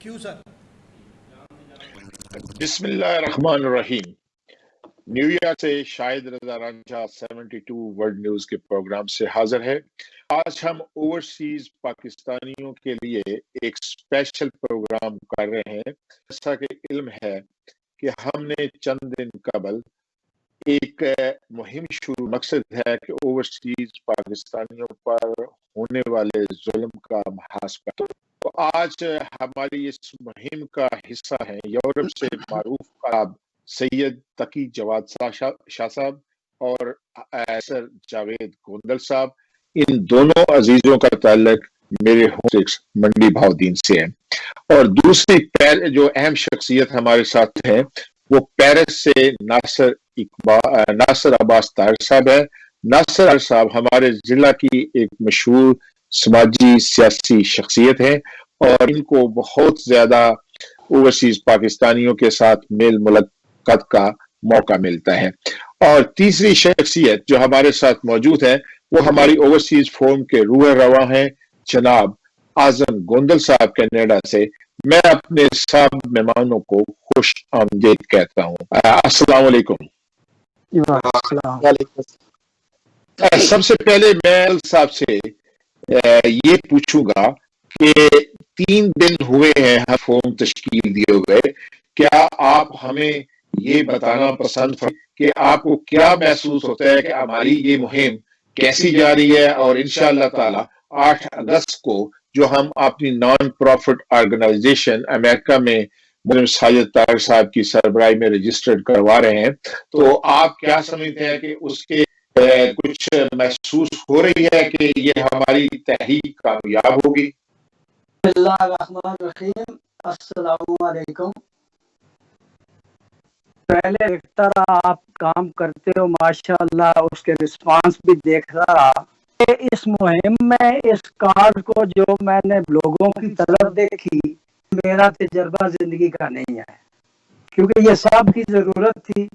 क्यों सर? बिस्मिल्लाहिर्रहमानिर्रहीम। न्यूयॉर्क से शाहिद रजा रांझा 72 वर्ल्ड न्यूज के प्रोग्राम से हाजिर है। आज हम ओवरसीज पाकिस्तानियों के लिए एक स्पेशल प्रोग्राम कर रहे हैं। जैसा कि इल्म है कि हमने चंद दिन कबल एक मुहिम शुरू, मकसद है कि ओवरसीज पाकिस्तानियों पर होने वाले जुल्म का मुहासबा। तो आज हमारी इस मुहिम का हिस्सा है यूरोप से मारूफ आप सैयद तकी जवाद शाह साहब और सर जावेद गोंदल साहब। इन दोनों अजीजों का ताल्लुक मेरे होम मंडी भावदीन से है। और दूसरी जो अहम शख्सियत हमारे साथ है वो पेरिस से नासिर अब्बास ताहिर साहब है। नासिर साहब हमारे जिला की एक मशहूर समाजी सियासी शख्सियत है और इनको बहुत ज्यादा ओवरसीज पाकिस्तानियों के साथ मेल मुलाकात का मौका मिलता है। और तीसरी शख्सियत जो हमारे साथ मौजूद है वो हमारी ओवरसीज फोरम के रूह रवा हैं, जनाब आजम गोंदल साहब कनाडा से। मैं अपने सब मेहमानों को खुश आमदीद कहता हूँ। अस्सलाम वालेकुम। सबसे पहले मैं साहब से ये पूछूंगा कि 3 दिन हुए हैं हर फोरम तश्कील दिए हुए, क्या आप हमें ये बताना पसंद कि आपको क्या महसूस होता है कि हमारी ये मुहिम कैसी जा रही है, और इंशाअल्लाह ताला 8 अगस्त को जो हम अपनी नॉन प्रॉफिट ऑर्गेनाइजेशन अमेरिका में मुस्लिम साजिद ताहिर साहब की सरबराही में रजिस्टर्ड करवा रहे हैं, तो आप क्या समझते हैं कि उसके कुछ महसूस हो रही है कि ये हमारी तहरीक कामयाब होगी? अस्सलाम वालेकुम। पहले देखता रहा आप काम करते हो माशाअल्लाह, उसके रिस्पांस भी देखता रहा। इस मुहिम में इस कार्ड को जो मैंने लोगों की तरफ देखी, मेरा तजर्बा जिंदगी का नहीं है, क्योंकि ये सब की जरूरत थी।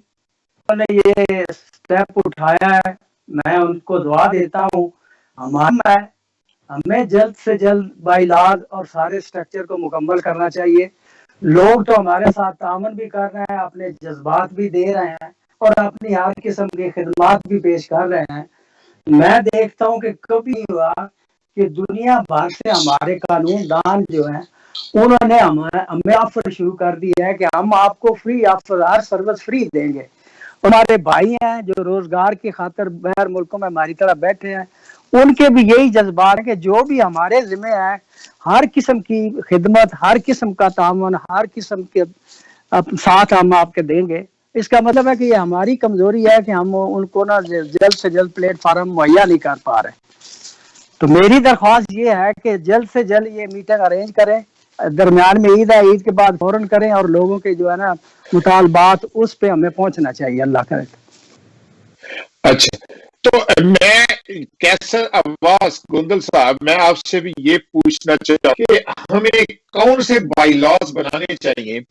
उन्होंने ये स्टेप उठाया है, मैं उनको दुआ देता हूँ। हमें जल्द से जल्द बाइलाज और सारे स्ट्रक्चर को मुकम्मल करना चाहिए। लोग तो हमारे साथ तामन भी कर रहे हैं, अपने जज्बात भी दे रहे हैं और अपनी हर किस्म की खिदमत भी पेश कर रहे हैं। मैं देखता हूँ कि कभी हुआ कि दुनिया भर से हमारे कानूनदान जो हैं उन्होंने हमें ऑफर शुरू कर दिया है कि हम आपको फ्री ऑफर, हर सर्विस फ्री देंगे। हमारे भाई हैं जो रोजगार की खातिर बाहर मुल्कों में हमारी तरह बैठे हैं, उनके भी यही जज्बात है कि जो भी हमारे जिम्मे है, हर किस्म की खिदमत, हर किस्म का तामन, हर किस्म के साथ हम आपके देंगे। इसका मतलब है कि ये हमारी कमजोरी है कि हम उनको ना जल्द से जल्द प्लेटफार्म मुहैया नहीं कर पा रहे। तो मेरी दरख्वास्त ये है कि जल्द से जल्द ये मीटिंग अरेंज करें। दरमियान में ईद है, ईद के बाद फौरन करें और लोगों के जो है ना मुतालबात उस पे हमें पहुंचना चाहिए। अल्लाह करे। अच्छा, तो मैं कैसर अब्बास गोंदल साहब, मैं आपसे भी ये पूछना चाहता हूँ कि हमें कौन से बाईलॉज बनाने चाहिए।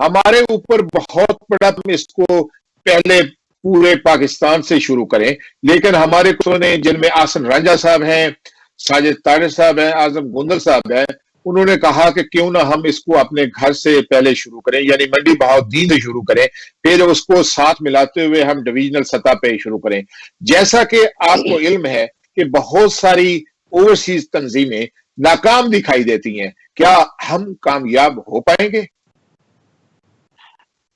हमारे ऊपर बहुत बड़ा, इसको पहले पूरे पाकिस्तान से शुरू करें, लेकिन हमारे ने जिनमें आसन रांझा साहब हैं, साजिद ताहिर साहब हैं, आजम गोंदल साहब हैं, उन्होंने कहा कि क्यों ना हम इसको अपने घर से पहले शुरू करें, यानी मंडी बहाउद्दीन से शुरू करें, फिर उसको साथ मिलाते हुए हम डिवीजनल सतह पे शुरू करें। जैसा कि आपको इल्म है कि बहुत सारी ओवरसीज तंजीमें नाकाम दिखाई देती हैं, क्या हम कामयाब हो पाएंगे?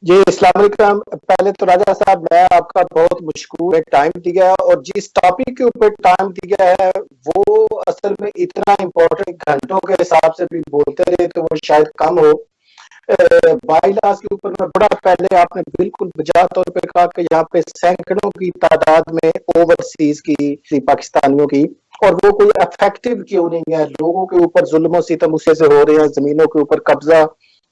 जी अस्सलाम वालेकुम। पहले तो राजा साहब मैं आपका बहुत मशकूर है, टाइम दिया है और जिस टॉपिक के ऊपर टाइम दिया है वो असल में इतना इम्पोर्टेंट, घंटों के हिसाब से भी बोलते रहे तो वो शायद कम हो। बाईलाज के ऊपर में बड़ा पहले आपने बिल्कुल बजा तौर पे कहा कि यहाँ पे सैकड़ों की तादाद में ओवरसीज की पाकिस्तानियों की, और वो कोई इफेक्टिव क्यों नहीं है। लोगों के ऊपर जुल्म सितम उससे से हो रहे हैं, जमीनों के ऊपर कब्जा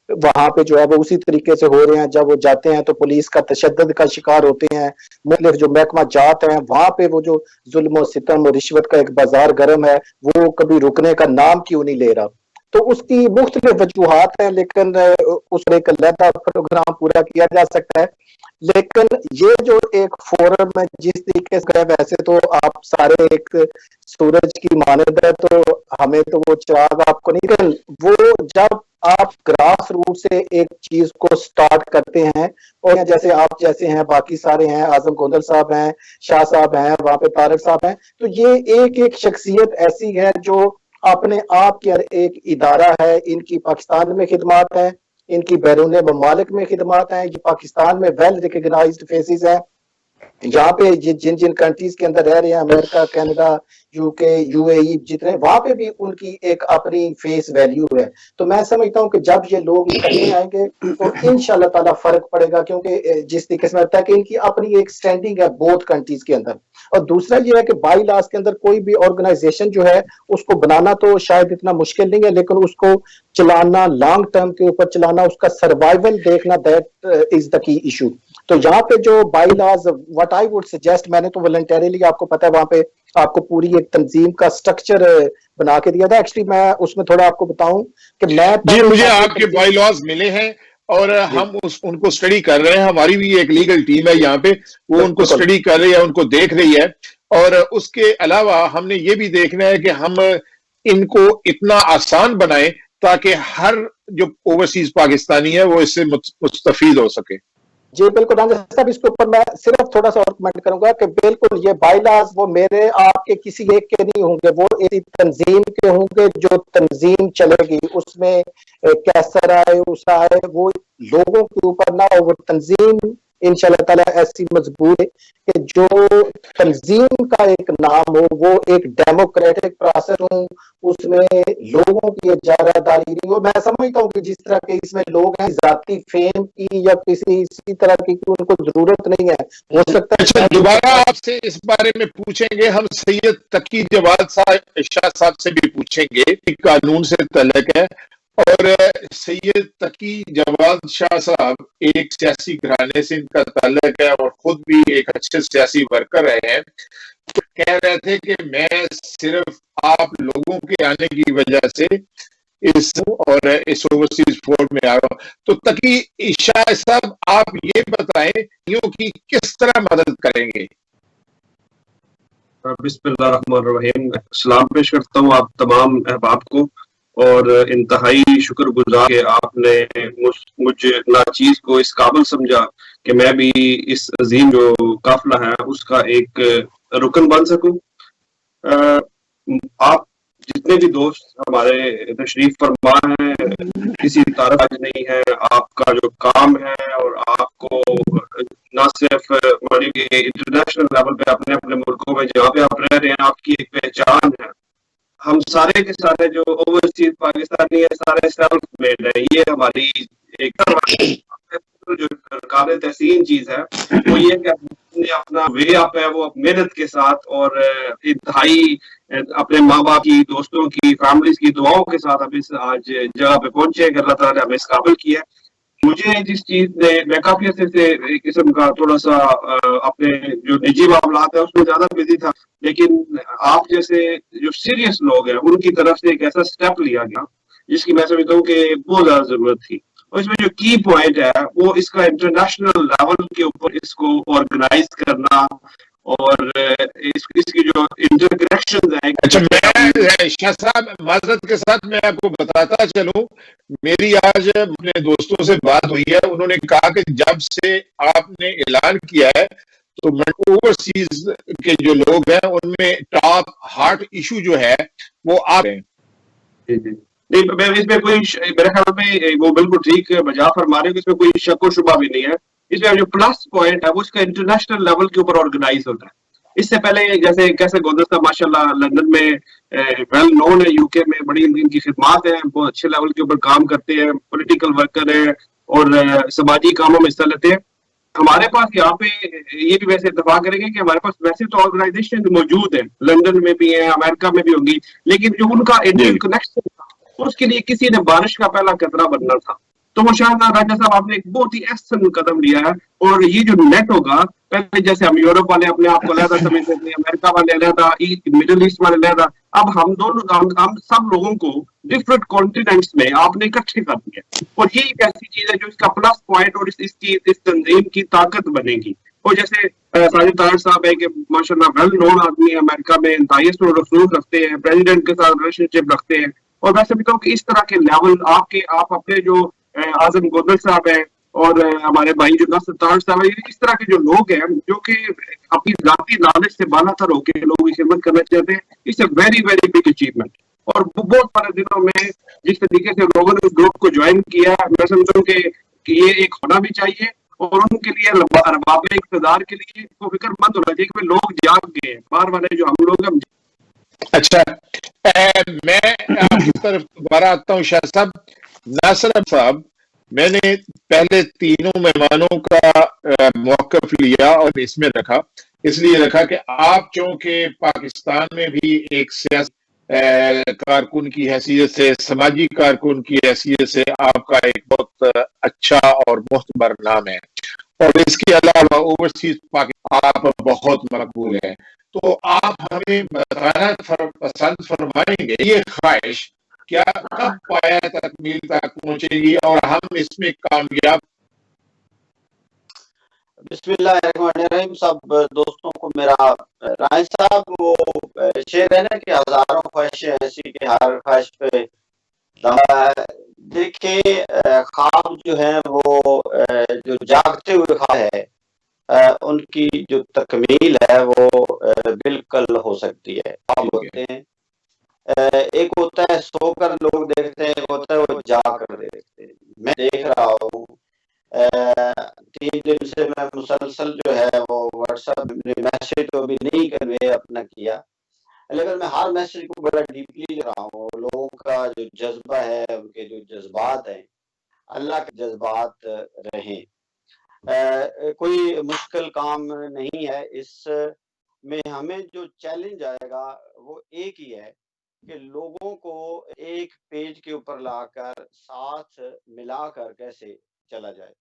वहां पे जो है वो उसी तरीके से हो रहे हैं। जब वो जाते हैं तो पुलिस का तशद्दुद का शिकार होते हैं। मुख्तलिफ जो महकमा जात हैं वहां पे वो जो जुल्म सितम और रिश्वत का एक बाजार गर्म है वो कभी रुकने का नाम क्यों नहीं ले रहा। तो उसकी मुख्तलिफ वजूहात हैं, लेकिन उस पर एक अलग प्रोग्राम पूरा किया जा सकता है। लेकिन ये जो एक फोरम है जिस तरीके से, वैसे तो आप सारे एक सूरज की मानद है तो हमें तो वो चिराग आपको नहीं, वो जब आप ग्रास रूट से एक चीज को स्टार्ट करते हैं, और जैसे आप जैसे हैं, बाकी सारे हैं, आजम गोंदल साहब हैं, शाह साहब हैं, वहां पे तारक साहब हैं, तो ये एक एक शख्सियत ऐसी है जो अपने आप के एक इदारा है। इनकी पाकिस्तान में खिदमात है, इनकी बैरून ममालिक में खिदमात हैं, ये पाकिस्तान में वेल रिकग्नाइज्ड फेसेस हैं। यहाँ पे जिन जिन कंट्रीज के अंदर रह रहे हैं, अमेरिका, कनाडा, यूके, यूएई, जितने वहां पे भी उनकी एक अपनी फेस वैल्यू है। तो मैं समझता हूँ कि जब ये लोग इकट्ठे आएंगे तो इंशाल्लाह ताला फर्क पड़ेगा, क्योंकि जिस तरीके से लगता है कि इनकी अपनी एक स्टैंडिंग है बोथ कंट्रीज के अंदर। और दूसरा ये है कि बाई लॉज के अंदर कोई भी ऑर्गेनाइजेशन जो है उसको बनाना तो शायद इतना मुश्किल नहीं है, लेकिन उसको चलाना, लॉन्ग टर्म के ऊपर चलाना, उसका सर्वाइवल देखना, that is the key issue. तो यहाँ पे जो bylaws, what I would suggest, मैंने तो वॉलंटरीली, आपको पता है, वहां पे आपको पूरी एक तंजीम का स्ट्रक्चर बना के दिया था। एक्चुअली मैं उसमें थोड़ा आपको बताऊं कि मैं जी, मुझे आपके बाई लॉज मिले हैं और हम उनको स्टडी कर रहे हैं। हमारी भी एक लीगल टीम है यहाँ पे, वो उनको स्टडी कर रही है, उनको देख रही है। और उसके अलावा हमने ये भी देखना है कि हम इनको इतना आसान बनाएं ताकि हर जो ओवरसीज पाकिस्तानी है वो इससे मुस्तफीद हो सके। जी बिल्कुल राजा साहब, इसके ऊपर मैं सिर्फ थोड़ा सा और कमेंट करूंगा कि बिल्कुल ये बाईलॉज वो मेरे आपके किसी एक के नहीं होंगे, वो एक तंजीम के होंगे। जो तंजीम चलेगी उसमें कैसा आए उसका आए, वो लोगों के ऊपर ना हो। वो तंजीम इंशाल्लाह ताला ऐसी मजबूत है कि जो तंजीम का एक नाम हो, वो एक डेमोक्रेटिक प्रोसेस हो, उसमें लोगों की इजारादारी नहीं हो। मैं समझता हूँ कि जिस तरह के इसमें लोग हैं, जाती फेम की या किसी तरह की उनको जरूरत नहीं है, हो सकता है। दोबारा आपसे इस बारे में पूछेंगे हम, सैयद तकी जवाद शाह साहब से भी पूछेंगे, कानून से तल्लुक है। और सैयद तकी जवाद शाह साहब एक सियासी घराने से इनका ताल्लुक है और खुद भी एक अच्छे सियासी वर्कर रहे हैं। कह रहे थे कि मैं सिर्फ आप लोगों के आने की वजह से इस ओवरसीज फोर्ट में आ रहा हूं। तो तकी शाह साहब, आप ये बताएं यूं कि किस तरह मदद करेंगे? बिस्मिल्लाहिर्रहमानिर्रहीम, सलाम पेश करता हूँ आप तमाम अहबाब को, और इंतहाई शुक्रगुजार कि आपने मुझे नाचीज को इस काबिल समझा कि मैं भी इस अजीम जो काफिला है उसका एक रुकन बन सकूं। आप जितने भी दोस्त हमारे तशरीफ फरमा हैं, किसी तारफ नहीं है, आपका जो काम है और आपको न सिर्फ इंटरनेशनल लेवल पे अपने अपने मुल्कों में जहाँ पे आप रह रहे हैं आपकी एक पहचान है। हम सारे के सारे जो ओवरसीज पाकिस्तानी है सारे सेल्फ मेड है। ये हमारी एक जो काबिल तहसीन चीज है वो ये कि अपने अपना वे अप है वो मेहनत के साथ और इंतहाई अपने माँ बाप की, दोस्तों की, फैमिलीज की दुआओं के साथ हम इस आज जगह पे पहुंचे। अल्लाह ताला ने हमें इस काबिल किया। मुझे जिस चीज ने, मैं काफी अर्से से एक किस्म का थोड़ा सा अपने जो निजी मामलात है उसमें ज्यादा बिजी था, लेकिन आप जैसे जो सीरियस लोग हैं उनकी तरफ से एक ऐसा स्टेप लिया गया जिसकी मैं समझता हूँ कि बहुत ज्यादा जरूरत थी। और इसमें जो की पॉइंट है वो इसका इंटरनेशनल लेवल के ऊपर इसको ऑर्गेनाइज करना और इसकी जो इंटरकनेक्शन है। अच्छा, मैं शाह साहब माजरत के साथ मैं आपको बताता चलूं, मेरी आज अपने दोस्तों से बात हुई है। उन्होंने कहा कि जब से आपने ऐलान किया है तो ओवरसीज के जो लोग हैं उनमें टॉप हार्ट इशू जो है वो आप हैं। नहीं, इसमें कोई, मेरे ख्याल में वो बिल्कुल ठीक बजा फरमा रहे हैं, इसमें कोई शक और शुबा भी नहीं है। इसमें जो प्लस पॉइंट है वो इसका इंटरनेशनल लेवल के ऊपर ऑर्गेनाइज होता है। इससे पहले जैसे कैसे गोंदल साहब माशाल्लाह लंदन में वेल नोन है, यूके में बड़ी इनकी खिदमात है, बहुत अच्छे लेवल के ऊपर काम करते हैं, पॉलिटिकल वर्कर है और समाजी कामों में हिस्सा लेते हैं। हमारे पास यहाँ पे ये भी वैसे इत्तेफाक करेंगे कि हमारे पास वैसे तो ऑर्गेनाइजेशन मौजूद है, लंदन में भी है, अमेरिका में भी होंगी, लेकिन जो उनका इंटरकनेक्शन था उसके लिए किसी ने बारिश का पहला कतरा बनना था। तो माशाअल्लाह राजा साहब आपने एक बहुत ही अहसन कदम लिया है। और ये जो नेट होगा, पहले जैसे हम यूरोप वाले अपने आप को अलग समझते थे, अमेरिका वाले अलग, मिडिल ईस्ट वाले अलग, अब हम दोनों हम सब लोगों को डिफरेंट कॉन्टिनेंट्स में आपने इकट्ठे कर दिया। और ये एक ऐसी चीज है जो इसका प्लस पॉइंट और इस तंजीम की ताकत बनेगी। और जैसे साजिद तारक साहब है कि माशाल्लाह वेल नोन आदमी है, अमेरिका में इंतहाई रसूख रखते हैं, प्रेसिडेंट के साथ रिलेशनशिप रखते हैं, और मैं समझता हूँ कि इस तरह के लेवल आप अपने जो आजम गोदल साहब है और हमारे भाई जो नसर ताज साहब है, इस तरह के जो लोग हैं जो कि अपनी जाती लालच से बालातर होकर लोगों की खिदमत करना चाहते हैं, it's a very very big achievement. और बहुत सारे दिनों में जिस तरीके से लोगों ने उस ग्रुप को ज्वाइन किया, मैं समझता हूँ कि ये एक होना भी चाहिए और उनके लिए अरबाब इक़्तिदार के लिए वो फिक्रमंद होना चाहिए कि लोग जाग गए हैं, बाहर वाले जो हम लोग हैं। अच्छा, मैं आपकी तरफ दोबारा आता हूँ शाह साहब। नासिर साहब, मैंने पहले तीनों मेहमानों का मौक़िफ़ लिया और इसमें रखा, इसलिए रखा कि आप चूंकि पाकिस्तान में भी एक सियासी कारकुन की हैसियत से, समाजी कारकुन की हैसियत से आपका एक बहुत अच्छा और मोहतबर नाम है, और इसके अलावा ओवरसीज आप बहुत मकबूल हैं। तो आप हमें बताना पसंद फरमाएंगे ये ख्वाहिश क्या कब पाया तकमील तक पहुंचेगी और हम इसमें कामयाब? बिस्मिल्लाहिर्रहमानिर्रहीम। सब दोस्तों को मेरा राय साहब, वो शेर है ना कि हजारों ख्वाहिशें ऐसी कि हर ख्वाहिश पे दावा है। देखिए, ख्वाब जो है वो जो जागते हुए ख्वाब है, उनकी जो तकमील है वो बिल्कुल हो सकती है। ख्वाब होते हैं, एक होता है सोकर लोग देखते हैं, एक होता है वो जाकर देखते हैं। मैं देख रहा हूँ 3 दिन से मैं मुसलसल जो है वो व्हाट्सएप मैसेज तो अभी नहीं कन्वे अपना किया, लेकिन मैं हर मैसेज को बड़ा डीपली ले रहा हूँ। लोगों का जो जज्बा है, उनके जो जज्बात हैं, अल्लाह के जज्बात रहें। कोई मुश्किल काम नहीं है। इस में हमें जो चैलेंज आएगा वो एक ही है कि लोगों को एक पेज के ऊपर लाकर साथ मिलाकर कैसे चला जाए।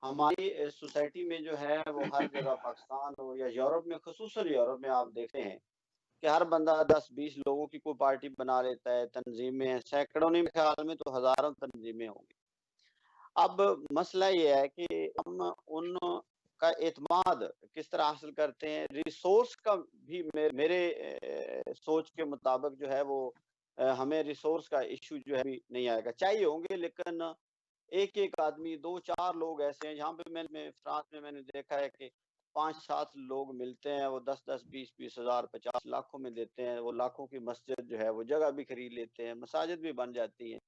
हमारी सोसाइटी में जो है वो हर जगह पाकिस्तान हो या यूरोप में, ख़ुसूसन यूरोप में आप देखते हैं कि हर बंदा 10-20 लोगों की कोई पार्टी बना लेता है, तंजीमें हैं, सैकड़ों नहीं, मेरे ख्याल में तो हज़ारों तंजीमें होंगी। अब मसला ये है कि हम उन का एतमाद किस तरह हासिल करते हैं। रिसोर्स का भी मेरे सोच के मुताबिक जो है वो हमें रिसोर्स का इशू जो है भी नहीं आएगा। चाहिए होंगे, लेकिन एक-एक आदमी, 2-4 लोग ऐसे हैं जहाँ पे मैं फ्रांस में मैंने देखा है कि 5-7 लोग मिलते हैं, वो 10-10, 20-20 हज़ार, 50 लाखों में देते हैं। वो लाखों की मस्जिद जो है वो जगह भी खरीद लेते हैं, मसाजिद भी बन जाती हैं।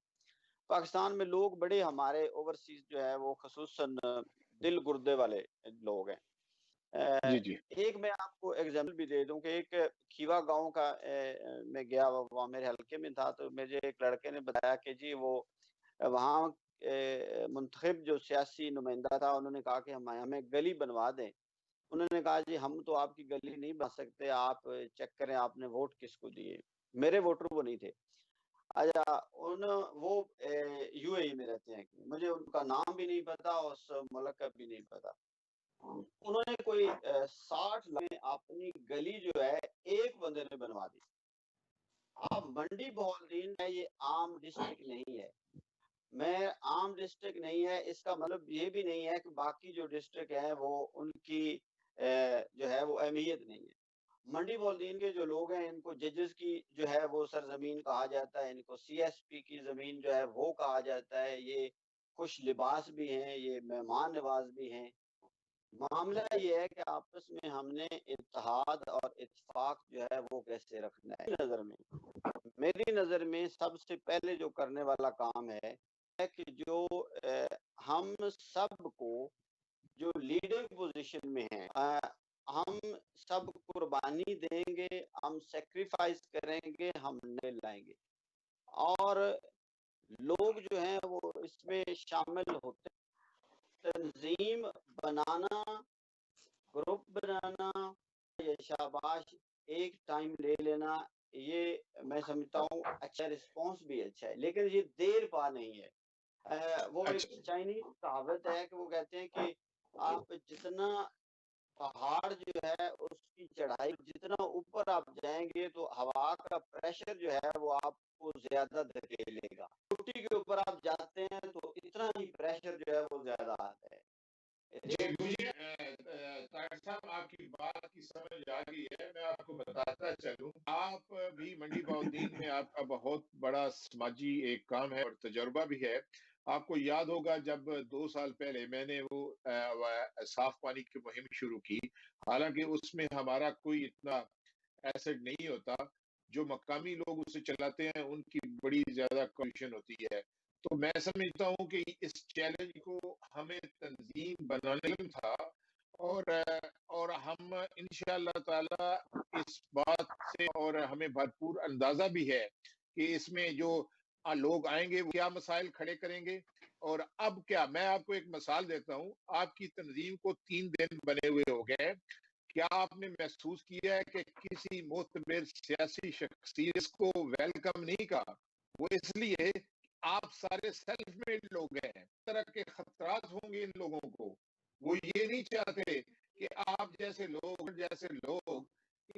पाकिस्तान में लोग बड़े हमारे ओवरसीज जो है वो ख़ुसूसन दिल गुर्दे वाले लोग हैं। जी जी। एक मैं आपको एग्जाम्पल भी दे दूं कि एक खीवा गांव का मैं गया, वहाँ मेरे हल्के में था, तो मुझे एक लड़के ने बताया कि जी वो वहाँ मुंतखब जो सियासी नुमाइंदा था, उन्होंने कहा कि हमें गली बनवा दें। उन्होंने कहा जी हम तो आपकी गली नहीं बना सकते, आप चेक करें आपने वोट किसको दिए। मेरे वोटर वो नहीं थे। अच्छा, वो यूएई में रहते हैं, मुझे उनका नाम भी नहीं पता, उस मुल्क का भी नहीं पता। उन्होंने कोई 60 लाख में अपनी गली जो है एक बंदे ने बनवा दी। अब मंडी बहाउद्दीन है, ये आम डिस्ट्रिक्ट नहीं है। मैं आम डिस्ट्रिक्ट नहीं है, इसका मतलब ये भी नहीं है कि बाकी जो डिस्ट्रिक्ट है वो उनकी जो है वो अहमियत नहीं है। मंडी बहाउद्दीन के जो लोग हैं, इनको जजेस की जो है वो सरजमीन कहा जाता है, इनको सीएसपी की जमीन जो है वो कहा जाता है। ये खुश लिबास भी हैं, ये मेहमान नवाज भी हैं। मामला ये है कि आपस में हमने इत्तेहाद और इत्तेफाक जो है वो कैसे रखना है। मेरी नज़र में सबसे पहले जो करने वाला काम है कि जो हम सबको जो लीडर पोजीशन में है, हम सब कुर्बानी देंगे, हम सेक्रीफाइस करेंगे, हम लाएंगे, और लोग जो हैं वो इसमें शामिल होते हैं। तंजीम बनाना, ग्रुप बनाना या शाबाश एक टाइम ले लेना, ये मैं समझता हूँ अच्छा रिस्पॉन्स भी अच्छा है, लेकिन ये देर पा नहीं है। वो एक चाइनीज कहावत है कि वो कहते हैं कि आप जितना पहाड़ जो है उसकी चढ़ाई, जितना ऊपर आप जाएंगे तो हवा का प्रेशर जो है वो आपको ज्यादा धकेलेगा। चोटी के ऊपर आप जाते हैं तो इतना ही प्रेशर जो है वो ज्यादा आता है। जी, मुझे ताहिर साहब, आपकी बात की समझ आ गई है। मैं आपको बताता चलूं, आप भी मंडी बहाउद्दीन में आपका बहुत बड़ा समाजी एक काम है और तजुर्बा भी है। आपको याद होगा जब 2 साल पहले मैंने वो साफ पानी की मुहिम शुरू की, हालांकि उसमें हमारा कोई इतना एसेट नहीं होता, जो मकामी लोग उसे चलाते हैं उनकी बड़ी ज्यादा कमीशन होती है। तो मैं समझता हूँ कि इस चैलेंज को हमें तंजीम बनाने में था और हम इंशाअल्लाह ताला इस बात से, और हमें भरपूर अंदाजा भी है कि इसमें जो लोग आएंगे वो क्या मसाइल खड़े करेंगे। और अब क्या, मैं आपको एक मिसाल देता हूँ। आपकी तंजीम को 3 दिन बने हुए हो गए। क्या आपने महसूस किया है कि किसी मोतबर सियासी शख्सियत इसको वेलकम नहीं कहा? वो इसलिए आप सारे सेल्फ मेड लोग हैं, तरह के खतरात होंगे इन लोगों को। वो ये नहीं चाहते कि आप जैसे लोग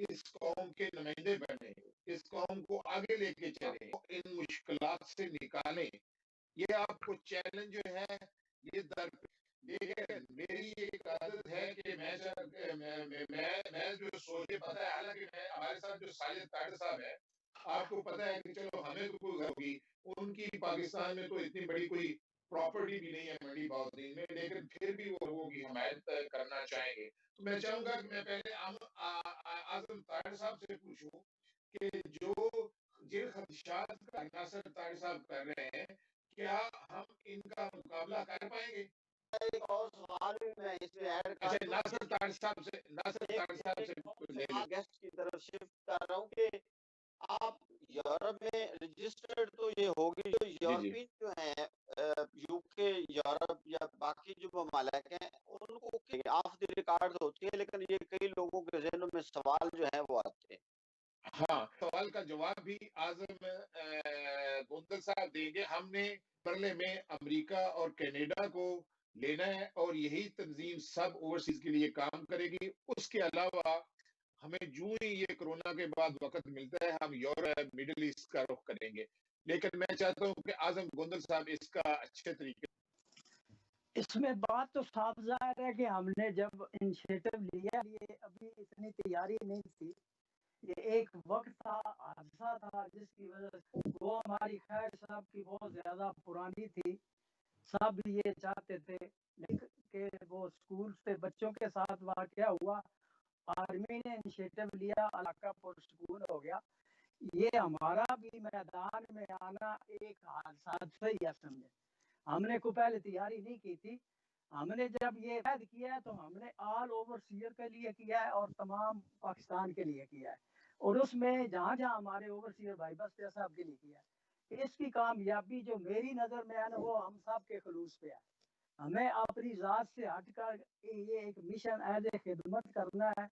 इस कौम के नुमाइंदे बने, इस कौम को आगे लेके चले, इन मुश्किलात से निकालें। ये आपको चैलेंज जो है ये दर। देखिए, मेरी एक आदत है कि मैं जो सोचे, पता है, हालांकि मैं हमारे साथ जो साजिद तारिर साहब है, आपको पता है कि चलो हमें तो कोई होगी, उनकी पाकिस्तान में तो इतनी बड़ी कोई प्रॉपर्टी भी नहीं है मंडी बहाउद्दीन में, लेकिन फिर भी वो लोगों की हमायत करना चाहेंगे। तो मैं चाहूंगा कि मैं पहले आजम तारिर साहब से पूछूं कि जो जिन खदशात का नासिर तारिर साहब कर रहे हैं, क्या हम इनका मुकाबला कर पाएंगे? एक और सवाल भी मैं इसमें ऐड कर अच्छा, दूं। नासिर तारिर साहब से ले लें। गेस्ट की तरफ शिफ्ट कर रहा हूँ कि आप यूरोप में रजिस्टर्ड तो ये होगी, जो यूरोपियन जो है यूके, यूरोप या बाकी जो ममालिक हैं, उनको ऑफ द रिकॉर्ड होती है, लेकिन ये कई लोगों के ज़हनों में सवाल जो है वो आते हैं। हाँ, सवाल का जवाब भी आजम गोंदल साहब देंगे। हमने मरले में अमेरिका और कनाडा को लेना है और यही तंजीम सब ओवरसीज के लिए काम करेगी। उसके अलावा हमें जो ही ये कोरोना के बाद वक्त मिलता है, हम यूरोप, मिडिल ईस्ट का रुख करेंगे। लेकिन मैं चाहता हूँ कि आजम गोंदल साहब इसका अच्छे तरीके। इसमें बात तो साफ जाहिर है कि हमने जब इनिशिएटिव लिया, ये अभी इतनी तैयारी नहीं थी। ये एक वक्त था, हादसा था, जिसकी वजह से वो हमारी खैर साहब की बहुत ज्यादा पुरानी थी। सब ये चाहते थे लेकिन कि वो स्कूल से बच्चों के साथ वाकया हुआ, आर्मी ने इनिशिएटिव लिया, इलाका पुरसकून हो गया। ये हमारा भी मैदान में आना एक हादसा ही है, समझे। हमने को पहले तैयारी नहीं की थी। हमने जब ये ऐड किया है तो हमने ऑल ओवरसीयर के लिए किया है और तमाम पाकिस्तान के लिए किया है, और उसमें जहाँ जहाँ हमारे ओवरसीयर भाई बस्तिया साहब के लिए किया है। इसकी कामयाबी जो मेरी नजर में है ना, वो हम सब के खलूस पे है। हमें अपनी जात से हटकर ये एक मिशन एज ए खिदमत करना है,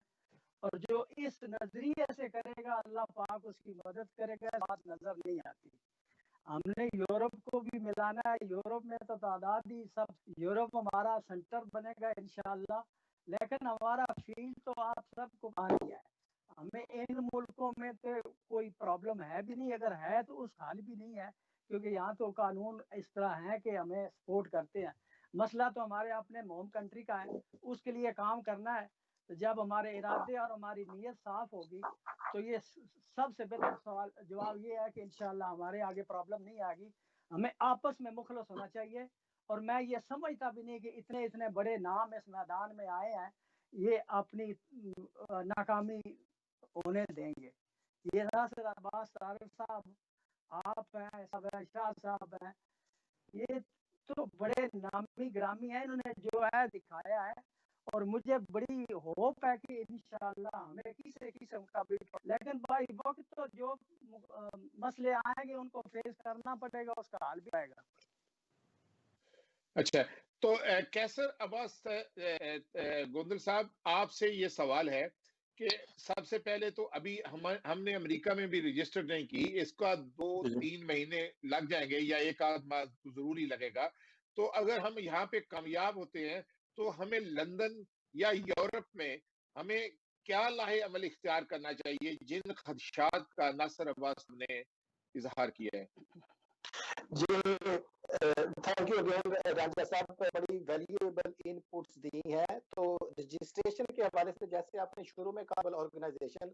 और जो इस नजरिए से करेगा अल्लाह पाक उसकी मदद करेगा, बात नजर नहीं आती। हमने यूरोप को भी मिलाना है। यूरोप में तो तादाद ही सब, यूरोप हमारा सेंटर बनेगा इंशाअल्लाह, लेकिन हमारा फील्ड तो आप सबको मान लिया है। हमें इन मुल्कों में तो कोई प्रॉब्लम है भी नहीं, अगर है तो उस हाल भी नहीं है, क्योंकि यहाँ तो कानून इस तरह है कि हमें सपोर्ट करते हैं। मसला तो हमारे अपने होम कंट्री का है, उसके लिए काम करना है। तो जब हमारे इरादे और हमारी नीयत साफ होगी तो ये सबसे बेहतर सवाल जवाब ये है कि इंशाल्लाह हमारे आगे प्रॉब्लम नहीं आएगी। हमें आपस में मुखलस होना चाहिए, और मैं ये समझता भी नहीं कि इतने इतने बड़े नाम इस मैदान में आए हैं ये अपनी नाकामी होने देंगे। ये नासिर अब्बास तारिर साहब, आप हैं, सब शाह साहब हैं, ये तो बड़े नामी ग्रामी हैं, इन्होंने जो है दिखाया है, और मुझे बड़ी होप है कि इंशाल्लाह हमें किसी किस्म का भी, लेकिन भाई वक्त तो जो मसले आएंगे उनको फेस करना पड़ेगा, उसका हल भी आएगा। अच्छा, तो कैसर अब्बास गोंदल साहब, आपसे ये सवाल है कि सबसे पहले तो अभी हमने अमेरिका में भी रजिस्टर नहीं की, इसका 2-3 महीने लग जाएंगे या एक आध माह जरूरी लगेगा। तो अगर हम यहाँ पे कामयाब होते हैं तो हमें लंदन या यूरोप में हमें क्या लाहे अमल इख्तियार करना चाहिए, जिन खदशात का नासिर अब्बास ने इजहार किया है? जी, थैंक यू अगेन राजा साहब, बड़ी वैल्यूएबल इनपुट्स दी हैं। तो रजिस्ट्रेशन के हवाले से जैसे आपने शुरू में कहा ऑर्गेनाइजेशन,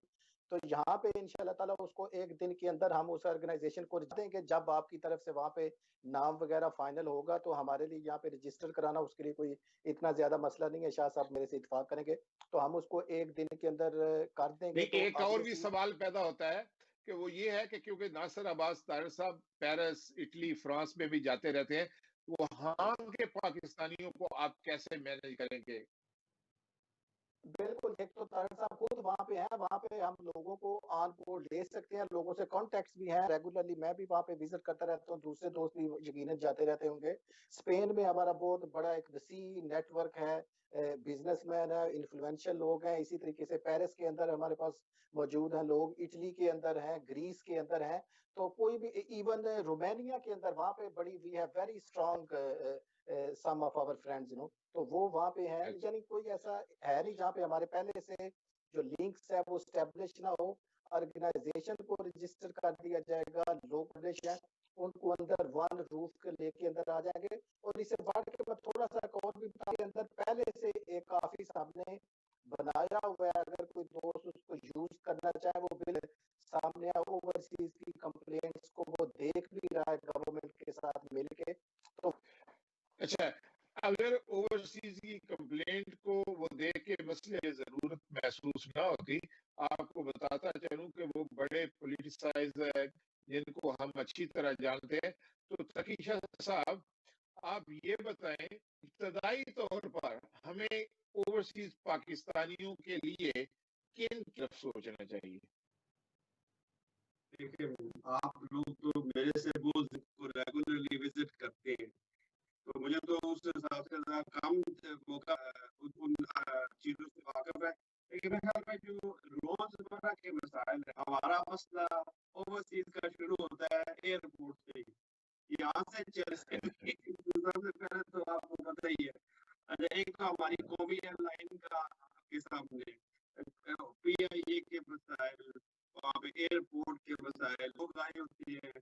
तो यहाँ पे इंशाल्लाह ताला उसको एक दिन के अंदर हम उस ऑर्गेनाइजेशन को देंगे। जब आपकी तरफ से वहाँ पे नाम वगैरह फाइनल होगा तो हमारे लिए यहाँ पे रजिस्टर कराना उसके लिए कोई इतना ज्यादा मसला नहीं है। शाह साहब मेरे से इत्तेफाक करेंगे तो हम उसको एक दिन के अंदर कर देंगे। नहीं, एक और भी सवाल पैदा होता है कि वो ये है कि क्योंकि नासिर अब्बास ताहिर साहब पेरिस, इटली, फ्रांस में भी जाते रहते हैं, वहां के पाकिस्तानियों को आप कैसे मैनेज करेंगे? बिल्कुल, एक तो ताहिर साहब खुद वहाँ पे हैं, वहाँ पे हम लोगों को ऑन बोर्ड ले सकते हैं, लोगों से कॉन्टेक्ट्स भी हैं रेगुलरली। मैं भी वहाँ पे विजिट करता रहता हूँ, दूसरे दोस्त भी यकीनन जाते रहते होंगे। स्पेन में हमारा बहुत बड़ा एक वसी नेटवर्क है, बिजनेसमैन है, इन्फ्लुएंशियल लोग हैं। इसी तरीके से पेरिस के अंदर हमारे पास मौजूद हैं लोग, इटली के अंदर हैं, ग्रीस के अंदर हैं। तो कोई भी, इवन रोमानिया के अंदर वहाँ पे बड़ी, we have very strong some of our friends, you know, तो वो वहाँ पे है। यानी कोई ऐसा है नहीं जहाँ पे हमारे पहले से जो लिंक्स है वो स्टैब्लिश ना हो। ऑर्गेनाइजेशन को रजिस्टर कर दिया जाएगा, लोग है उनको अंदर वन रूफ के लेके अंदर आ जाएंगे। और इसे बढ़ के मैं थोड़ा सा और भी बता के अंदर पहले से एक ऑफिस हमने बनाया हुआ है, अगर कोई दोस्त उसको यूज करना चाहे वो बिल सामने ओवरसीज की कंप्लेंट्स को वो देख भी रहा है गवर्नमेंट के साथ मिलके। तो अच्छा, अगर ओवरसीज की कंप्लेंट को वो देख के मसले जरूरत महसूस ना होती, आपको बताता चलूं कि वो बड़े पॉलिटिसाइज है जिनको हम अच्छी तरह जानते हैं। तो तकीशा साहब, आप ये बताएं, इब्तदाई तौर पर हमें ओवरसीज पाकिस्तानियों के लिए किन तरफ सोचना चाहिए? देखिए, आप लोग तो मेरे से वो रेगुलरली विजिट करते हैं, तो मुझे तो उस हिसाब से कम मौका उन चीजों से वाकिफ है। लेकिन मेरे ख्याल में जो रोजमर्रा के मसाइल है, हमारा मसला ओवरसीज का शुरू होता है एयरपोर्ट से ही, यहाँ से चलते सबसे पहले तो आपको पता ही है। अच्छा, एक तो हमारी कौमी एयरलाइन का आपके सामने PIA के मसाइल, वहाँ पे एयरपोर्ट के मसाइल, लोग आए होते हैं,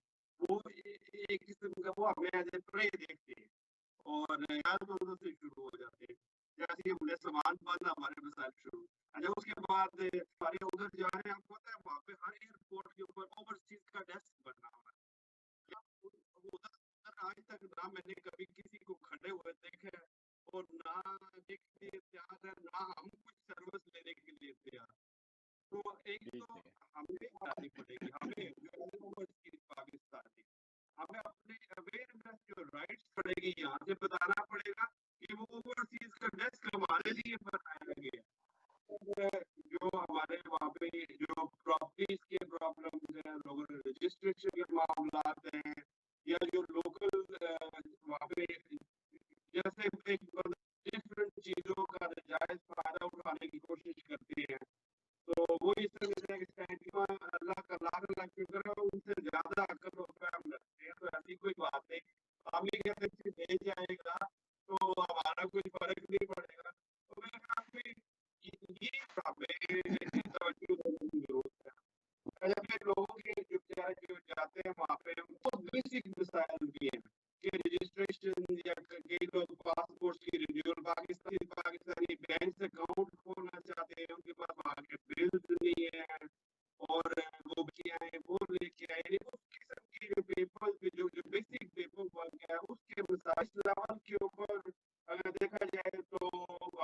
वो एक किस्म का वो हमें एज ए प्रे देखते हैं और यार दोनों से शुरू हो जाते हैं। जैसे हमने सामान बंद, हमारे मसाइल शुरू। अच्छा, उसके बाद हमारे उधर जा रहे हैं, आपको पता है वहाँ पे हर एयरपोर्ट के ऊपर ओवरसीज का डेस्क बना हुआ है। उधर आज तक ना मैंने कभी किसी को खड़े हुए देखा है और ना देखने तैयार है, ना हम कुछ सर्विस लेने के लिए तैयार। तो एक तो हमें आनी पड़ेगी, हमें जो ओवरसीज पाकिस्तानी, हमें अपने अवेयरनेस जो राइट्स पड़ेगी यहाँ से बताना पड़ेगा कि वो ओवरसीज का डेस्क हमारे लिए बनाया गया। जो हमारे वहाँ पे जो प्रॉपर्टीज के प्रॉब्लम्स हैं, लोगों ने रजिस्ट्रेशन के मामला हैं, या जो लोकल वहाँ पे जैसे एक डिफरेंट चीजों का जायज फायदा उठाने की कोशिश करते हैं, तो वो इस तरह से अल्लाह का लाख लाख शुक्र है, उनसे ज्यादा अकल होता है हम रखते हैं। तो ऐसी कोई बात नहीं, हम ये कहते हैं ले जाएगा तो हमारा कोई फर्क नहीं पड़ेगा। तो मेरे ख्याल में ये तवज्जो देने की जरूरत है। जब लोगों के जो जाते हैं वहाँ पे बहुत बेसिक मसाइल भी हैं कि रजिस्ट्रेशन, या कई लोग पासपोर्ट की रिन्यूअल, पाकिस्तानी बैंक अकाउंट खोलना चाहते हैं, उनके पास वहाँ के बिल्स नहीं है और वो बच्चे आए वो लेके आए, उस किस्म की जो पेपर जो बेसिक पेपर वर्क है उसके मसाइल लेवल के ऊपर अगर देखा जाए तो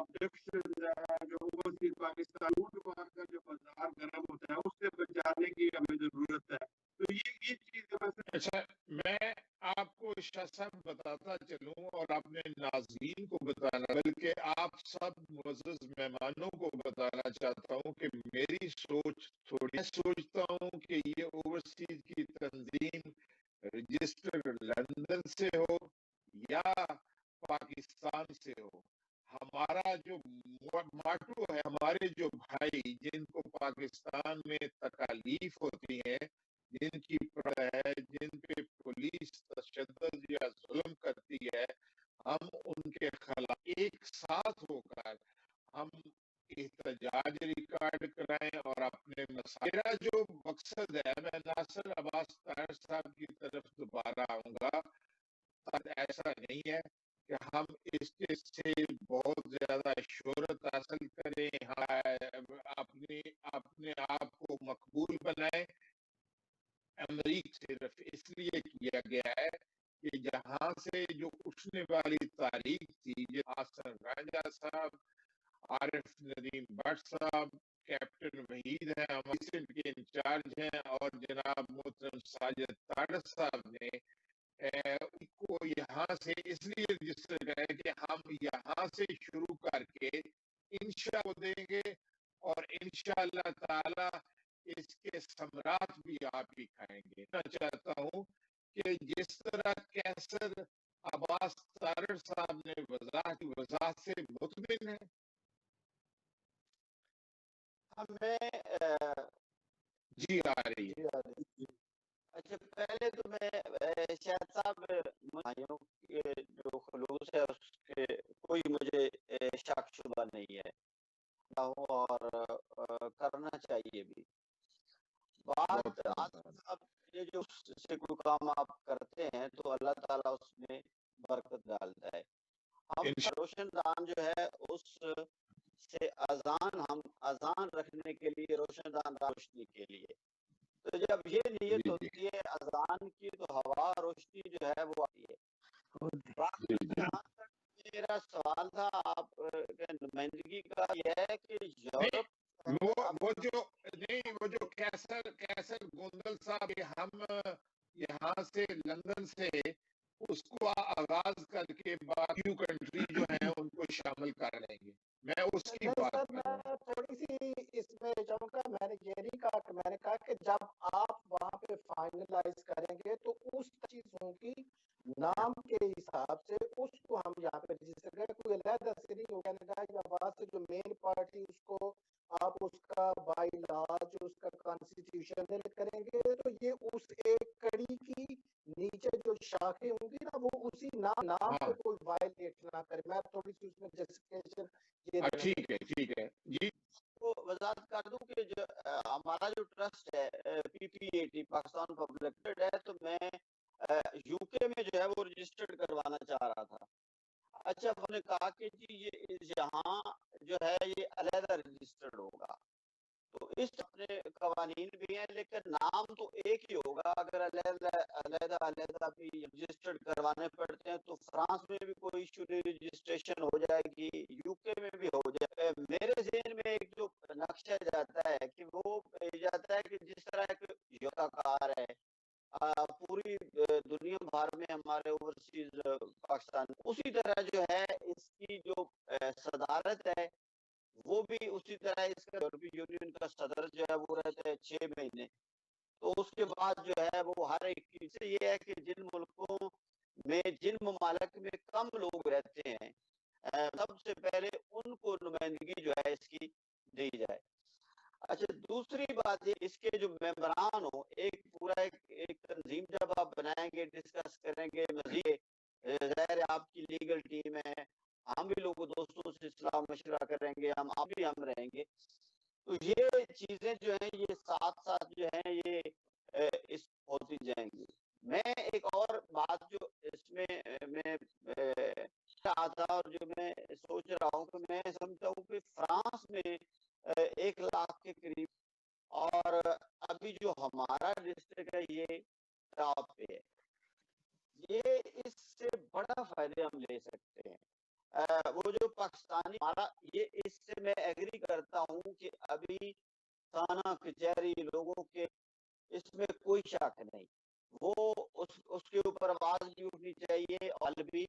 अब्डक्शन जो ओवरसीज पाकिस्तान लूटमार का जो बाजार गर्म होता है उससे बचाने की हमें जरूरत है। तो ये चीज। अच्छा, मैं आपको शाह साहब बताता चलूं और अपने नाज़रीन को बताना, बल्कि आप सब मुअज़्ज़ज़ मेहमानों को बताना चाहता हूं कि मेरी सोच थोड़ी, सोचता हूं कि ये ओवरसीज की तंजीम रजिस्टर लंदन से हो या पाकिस्तान से हो, हमारा जो माटू है, हमारे जो भाई जिनको पाकिस्तान में तकालीफ होती है, जिनकी है, जिन पे पुलिस तशद्दुद या जुल्म करती है, हम उनके खिलाफ एक साथ होकर हम एहतजाज रिकॉर्ड कराएं और अपने मेरा जो मकसद है, मैं नासिर अब्बास ताहिर साहब की तरफ दोबारा आऊंगा, बाद ऐसा नहीं है कि हम इसके से बहुत ज्यादा शोहरत हासिल करें, अपने अपने आप को मकबूल बनाए। अमरीक सिर्फ इसलिए किया गया है कि जहां से जो उठने वाली तारीख थी, जो आसन राजा साहब, आरिफ नदीम भट्ट साहब, कैप्टन वहीद है हमारे के इंचार्ज हैं, और जनाब मोहतरम साजिद तारड़ साहब ने को यहाँ से इसलिए रजिस्टर करें कि हम यहाँ से शुरू करके इंशाअल्लाह देंगे, और इंशाअल्लाह ताला इसके सम्राट भी आप ही खाएंगे। मैं चाहता हूँ कि जिस तरह कैसर अब्बास तारड़ साहब ने वजाहत से मुतमिन है। हमें जी आ रही है। अच्छा, पहले तो मैं शायद साहब भाइयों के जो खलूस है उसके कोई मुझे शक शुबा नहीं है और करना चाहिए भी। बात आप ये जो से कोई काम आप करते हैं तो अल्लाह ताला उसमें बरकत डालता है। हम रोशनदान जो है उस से हम अजान रखने के लिए रोशनदान रोशनी के लिए, तो जब ये नियत होती है अजान की तो हवा रोशनी जो है वो आती है। जहाँ तक मेरा सवाल था आप नुमाइंदगी का यह है कि यूरोप वो जो कैसर गोंदल साहब, हम यहाँ से लंदन से उसको आगाज करके बाकी कंट्री जो है उनको शामिल कर लेंगे। मैं उसकी बात कर रहा हूँ। मैं थोड़ी सी इसमें जाऊंगा। मैंने ये नहीं कहा, मैंने कहा कि जब आप वहां पे फाइनलाइज करेंगे तो उस चीजों की नाम के हिसाब से उसको हम यहाँ पे रजिस्टर करें। कोई अलग से नहीं होगा, वहां से जो मेन पार्टी उसको आप उसका बाई लॉज उसका कॉन्स्टिट्यूशन करेंगे, तो ये उस एक कड़ी की नीचे जो शाखें होंगी ना वो उसी नाम पे कोई वायलेट ना करे। मैं थोड़ी सी उसमें जस्टिफिकेशन ठीक है जी। तो वजाहत कर दूं कि जो हमारा जो ट्रस्ट है PPAT पाकिस्तान पब्लिक है, तो मैं यूके में जो है वो रजिस्टर्ड करवाना चाह रहा था। अच्छा, उन्होंने कहा कि जी ये यहाँ जो है ये अलहदा रजिस्टर्ड होगा, तो इस अपने कवानीन भी हैं लेकिन नाम तो एक ही होगा। अगर अलहदा भी रजिस्टर्ड करवाने पड़ते हैं तो फ्रांस में भी कोई इशू नहीं, रजिस्ट्रेशन हो जाएगी, यूके में भी हो जाए। मेरे ज़हन में एक जो नक्शा जाता है कि वो जाता है कि जिस तरह एक योता कार है पूरी दुनिया भर में हमारे ओवरसीज पाकिस्तान, उसी तरह जो है इसकी जो सदारत है वो भी उसी तरह इसका यूरोपीय यूनियन का सदर जो है वो रहता है 6 महीने। तो उसके बाद जो है वो हर एक चीज से ये है कि जिन मुल्कों में जिन ममालिक में कम लोग रहते हैं सबसे पहले उनको नुमाइंदगी जो है इसकी दी जाए। अच्छा, दूसरी बात ये इसके जो मेंबरान हो, एक पूरा एक तंजीम जब आप बनाएंगे, डिस्कस करेंगे, मजीद ज़ाहिर है आपकी लीगल टीम है, हम भी लोग दोस्तों से सलाह मशवरा करेंगे, आप भी हम रहेंगे, तो ये चीजें जो हैं ये साथ साथ जो हैं ये इस होती जाएंगी। मैं एक और बात जो इसमें मैं आता और जो मैं सोच रहा हूँ कि मैं समझता हूँ कि फ्रांस में 1 लाख के करीब, और अभी जो हमारा डिस्ट्रिक्ट है ये टॉप पे है, ये इससे बड़ा फायदे हम ले सकते हैं। वो जो पाकिस्तानी हमारा ये, इससे मैं एग्री करता हूँ कि अभी थाना कचहरी लोगों के इसमें कोई शक नहीं, वो उसके ऊपर आवाज भी उठनी चाहिए और भी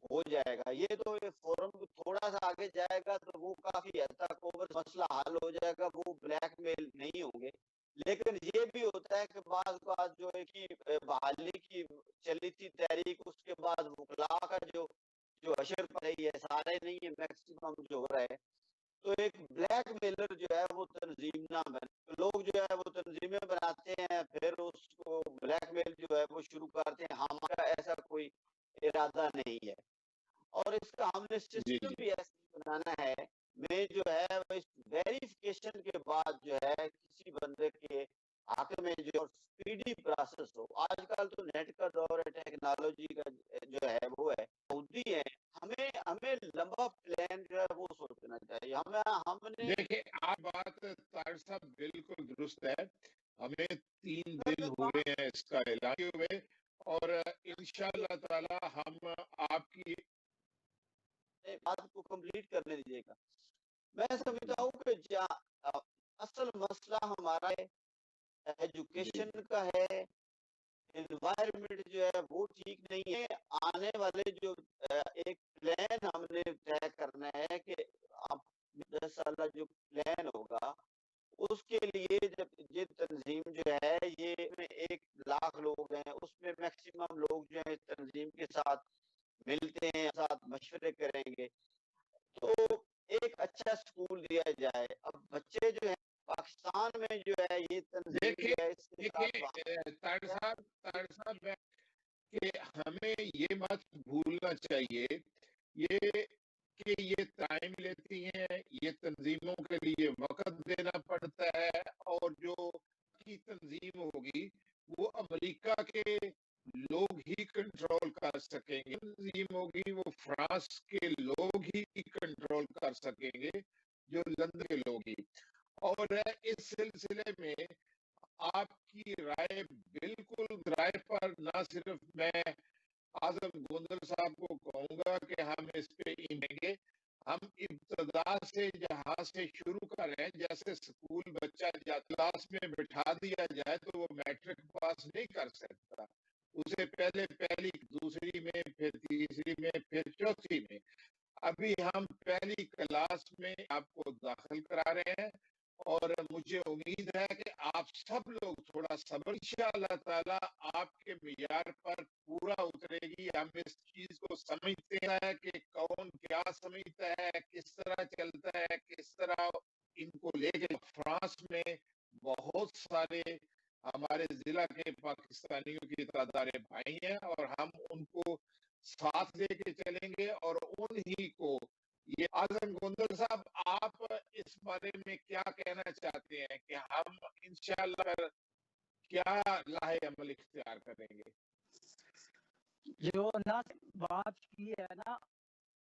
हो जाएगा। ये तो ये फोरम थोड़ा सा आगे जाएगा तो वो काफी हद तक ओवर मसला हल हो जाएगा, वो ब्लैकमेल नहीं होंगे। लेकिन ये भी होता है कि बाज जो है कि बहाली की चली थी तहरीक, उसके बाद वकला का जो हशर पर रही है, सारे नहीं है, मैक्सिमम जो हो रहा है, तो एक ब्लैक मेलर जो है वो तंजीम ना बने, लोग जो है वो तंजीमें बनाते हैं फिर उसको ब्लैकमेल जो है वो शुरू करते हैं। हमारा ऐसा कोई इरादा नहीं है, और इसका हमने सिस्टम भी ऐसा बनाना है। मैं जो है वो इस वेरिफिकेशन के बाद जो है किसी बंदे के आके में जो स्पीडी प्रोसेस हो। आजकल तो नेट का दौर है, टेक्नोलॉजी का जो है वो है, बुद्धि है। हमें हमें लंबा प्लान जो है वो सोचना चाहिए। हमने देखिए, आप बात तार साहब बिल्कुल दुरुस्त है। हमें 3 दिन हुए हैं इसका ऐलान हुए, और इंशाअल्लाह ताला हम आपकी बात को कंप्लीट करने दीजिएगा। मैं समझता हूँ कि असल मसला हमारा एजुकेशन का है, एनवायरनमेंट जो है वो ठीक नहीं है। आने वाले जो एक प्लान हमने तय करना है कि आप 10 साल जो प्लान होगा उसके लिए जब ये तंजीम जो है ये 1 लाख लोग हैं, उसमें मैक्सिमम लोग जो है इस तंजीम के साथ मिलते हैं, साथ मशवरे करेंगे, तो एक अच्छा स्कूल दिया जाए। अब बच्चे जो है पाकिस्तान में जो है ये तंजीम जो है इसके साथ देखिए तार साहब कि हमें ये मत भूलना चाहिए ये कि ये टाइम लेती हैं, ये तंजीमों के लिए वक्त देना पड़ता है, और जो की तंजीम होगी वो अमेरिका के लोग ही कंट्रोल कर सकेंगे। तंजीम होगी वो फ्रांस के लोग ही कंट्रोल कर सकेंगे, जो लंदन के लोग ही। और इस सिलसिले में आपकी राय बिल्कुल, राय पर ना सिर्फ मैं आजम गोंदल साहब को कहूंगा कि हम इस पे देंगे। हम इब्तदा से जहां से शुरू करें, जैसे स्कूल बच्चा क्लास में बिठा दिया जाए तो वो मैट्रिक पास नहीं कर सकता, उसे पहले पहली, दूसरी में, फिर तीसरी में, फिर चौथी में। अभी हम पहली क्लास में आपको दाखिल करा रहे हैं, और मुझे उम्मीद है कि आप सब लोग थोड़ा सब्र, इंशाअल्लाह ताला आपके मियार पर पूरा उतरेगी। हम इस चीज को समझते हैं कि कौन क्या समझता है, किस तरह चलता है, किस तरह इनको लेके। फ्रांस में बहुत सारे हमारे जिला के पाकिस्तानियों की तादाद भाई हैं, और हम उनको साथ लेके चलेंगे, और उन्हीं को ये आजम गोंदल साहब, आप इस बारे में क्या कहना चाहते हैं कि हम इंशाअल्लाह क्या लाहे अमल इख्तियार करेंगे? जो ना बात की है ना,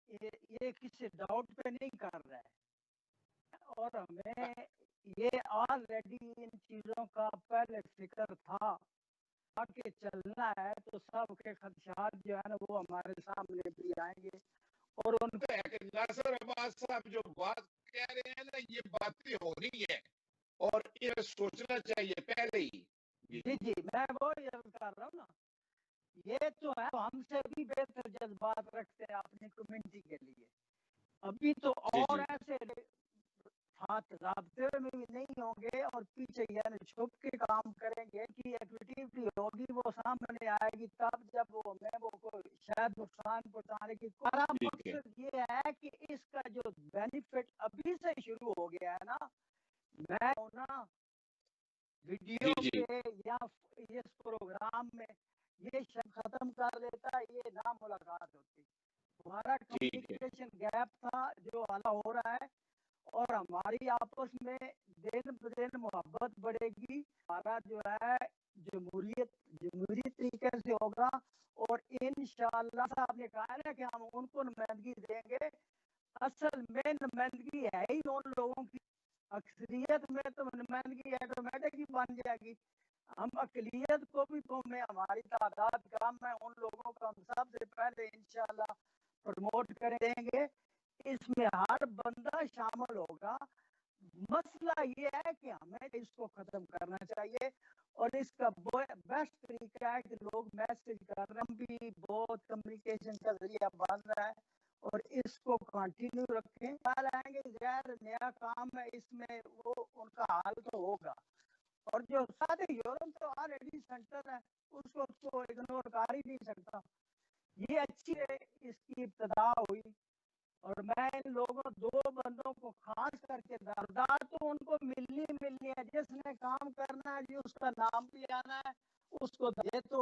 ये किसी डाउट पे नहीं कर रहा है, और हमें ये ऑलरेडी इन चीजों का पहले फिक्र था। आगे चलना है तो सबके खदशात जो है ना वो हमारे सामने भी आएंगे, और उनको नासिर अब्बास साहब जो बात कह रहे हैं ना, ये बातें होनी है, और ये सोचना चाहिए पहले ही। जी जी, मैं वो कर रहा हूँ ना, ये तो है, हमसे भी बेहतर जज्बात रखते हैं अपनी कम्युनिटी के लिए। अभी तो और ऐसे हाथ राब्ते में भी नहीं होंगे, और पीछे यानी छुप के काम करेंगे कि एक्टिविटी होगी वो सामने आएगी, तब जब वो हमें वो कोई शायद नुकसान पहुंचाने की। हमारा मकसद ये है कि इसका जो बेनिफिट अभी से शुरू हो गया है ना, मैं ना वीडियो पे या इस प्रोग्राम में ये खत्म कर देता, ये ना मुलाकात होती। हमारा कम्युनिकेशन गैप था जो हल हो रहा है, और हमारी आपस में दिन ब दिन मोहब्बत बढ़ेगी। हमारा जो है जमहूरी तरीके से होगा, और इंशाअल्लाह साहब ने कहा है कि हम उनको नुमाइंदगी देंगे। असल में नुमाइंदगी है ही उन लोगों की, अक्सरियत में तो नुमाइंदगी ऑटोमेटिक ही बन जाएगी। हम अकलियत को भी में हमारी तादाद कम है, उन लोगों को हम सबसे पहले इंशाअल्लाह प्रमोट करेंगे। इसमें हर बंदा शामिल होगा। मसला ये है कि हमें इसको खत्म करना चाहिए, और इसका बेस्ट तरीका है कि लोग मैसेज कर रहे हैं, भी बहुत कम्युनिकेशन का जरिया बन रहा है, और इसको कंटिन्यू रखें। आएंगे गैर नया काम है, इसमें वो उनका हाल तो होगा। और जो सारे यूरोप तो ऑलरेडी सेंटर है, उसको इग्नोर कर ही नहीं सकता। ये अच्छी है, इसकी इब्तदा हुई, और मैं इन लोगों 2 बंदों को खास करके दरदार तो उनको मिलनी है, जिसने काम करना है जी उसका नाम भी आना है, उसको ये तो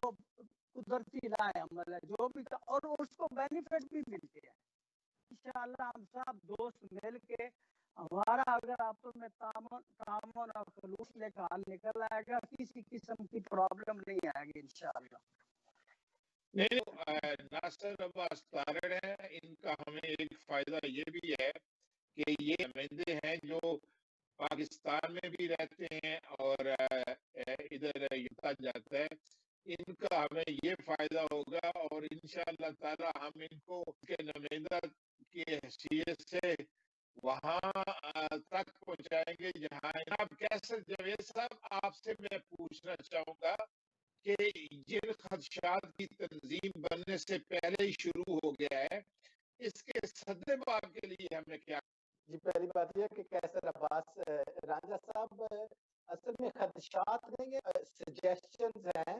कुदरती लाए अमल है जो भी, और उसको बेनिफिट भी मिलते हैं। इंशाअल्लाह हम सब दोस्त मिल के हमारा अगर आपस में तामन और खलूस लेकर हल निकल आएगा, किसी किस्म की प्रॉब्लम नहीं आएगी इंशाअल्लाह। नहीं, नासिर अब्बास तारड़ है, इनका हमें एक फायदा ये भी है कि ये नुमाइंदे हैं जो पाकिस्तान में भी रहते हैं और इधर यूता जाता है, इनका हमें ये फायदा होगा और इंशाअल्लाह ताला हम इनको के नुमाइंदा की हैसियत से वहां तक पहुंचाएंगे जहां आप कैसे। जवेद साहब, आपसे मैं पूछना चाहूंगा कि जिन खदशात की तंजीम बनने से पहले ही शुरू हो गया है, इसके सद्देबाब के लिए हमें क्या? जी, पहली बात यह कि कैसर अब्बास राजा साहब असल में खदशात नहीं है, सजेशंस हैं।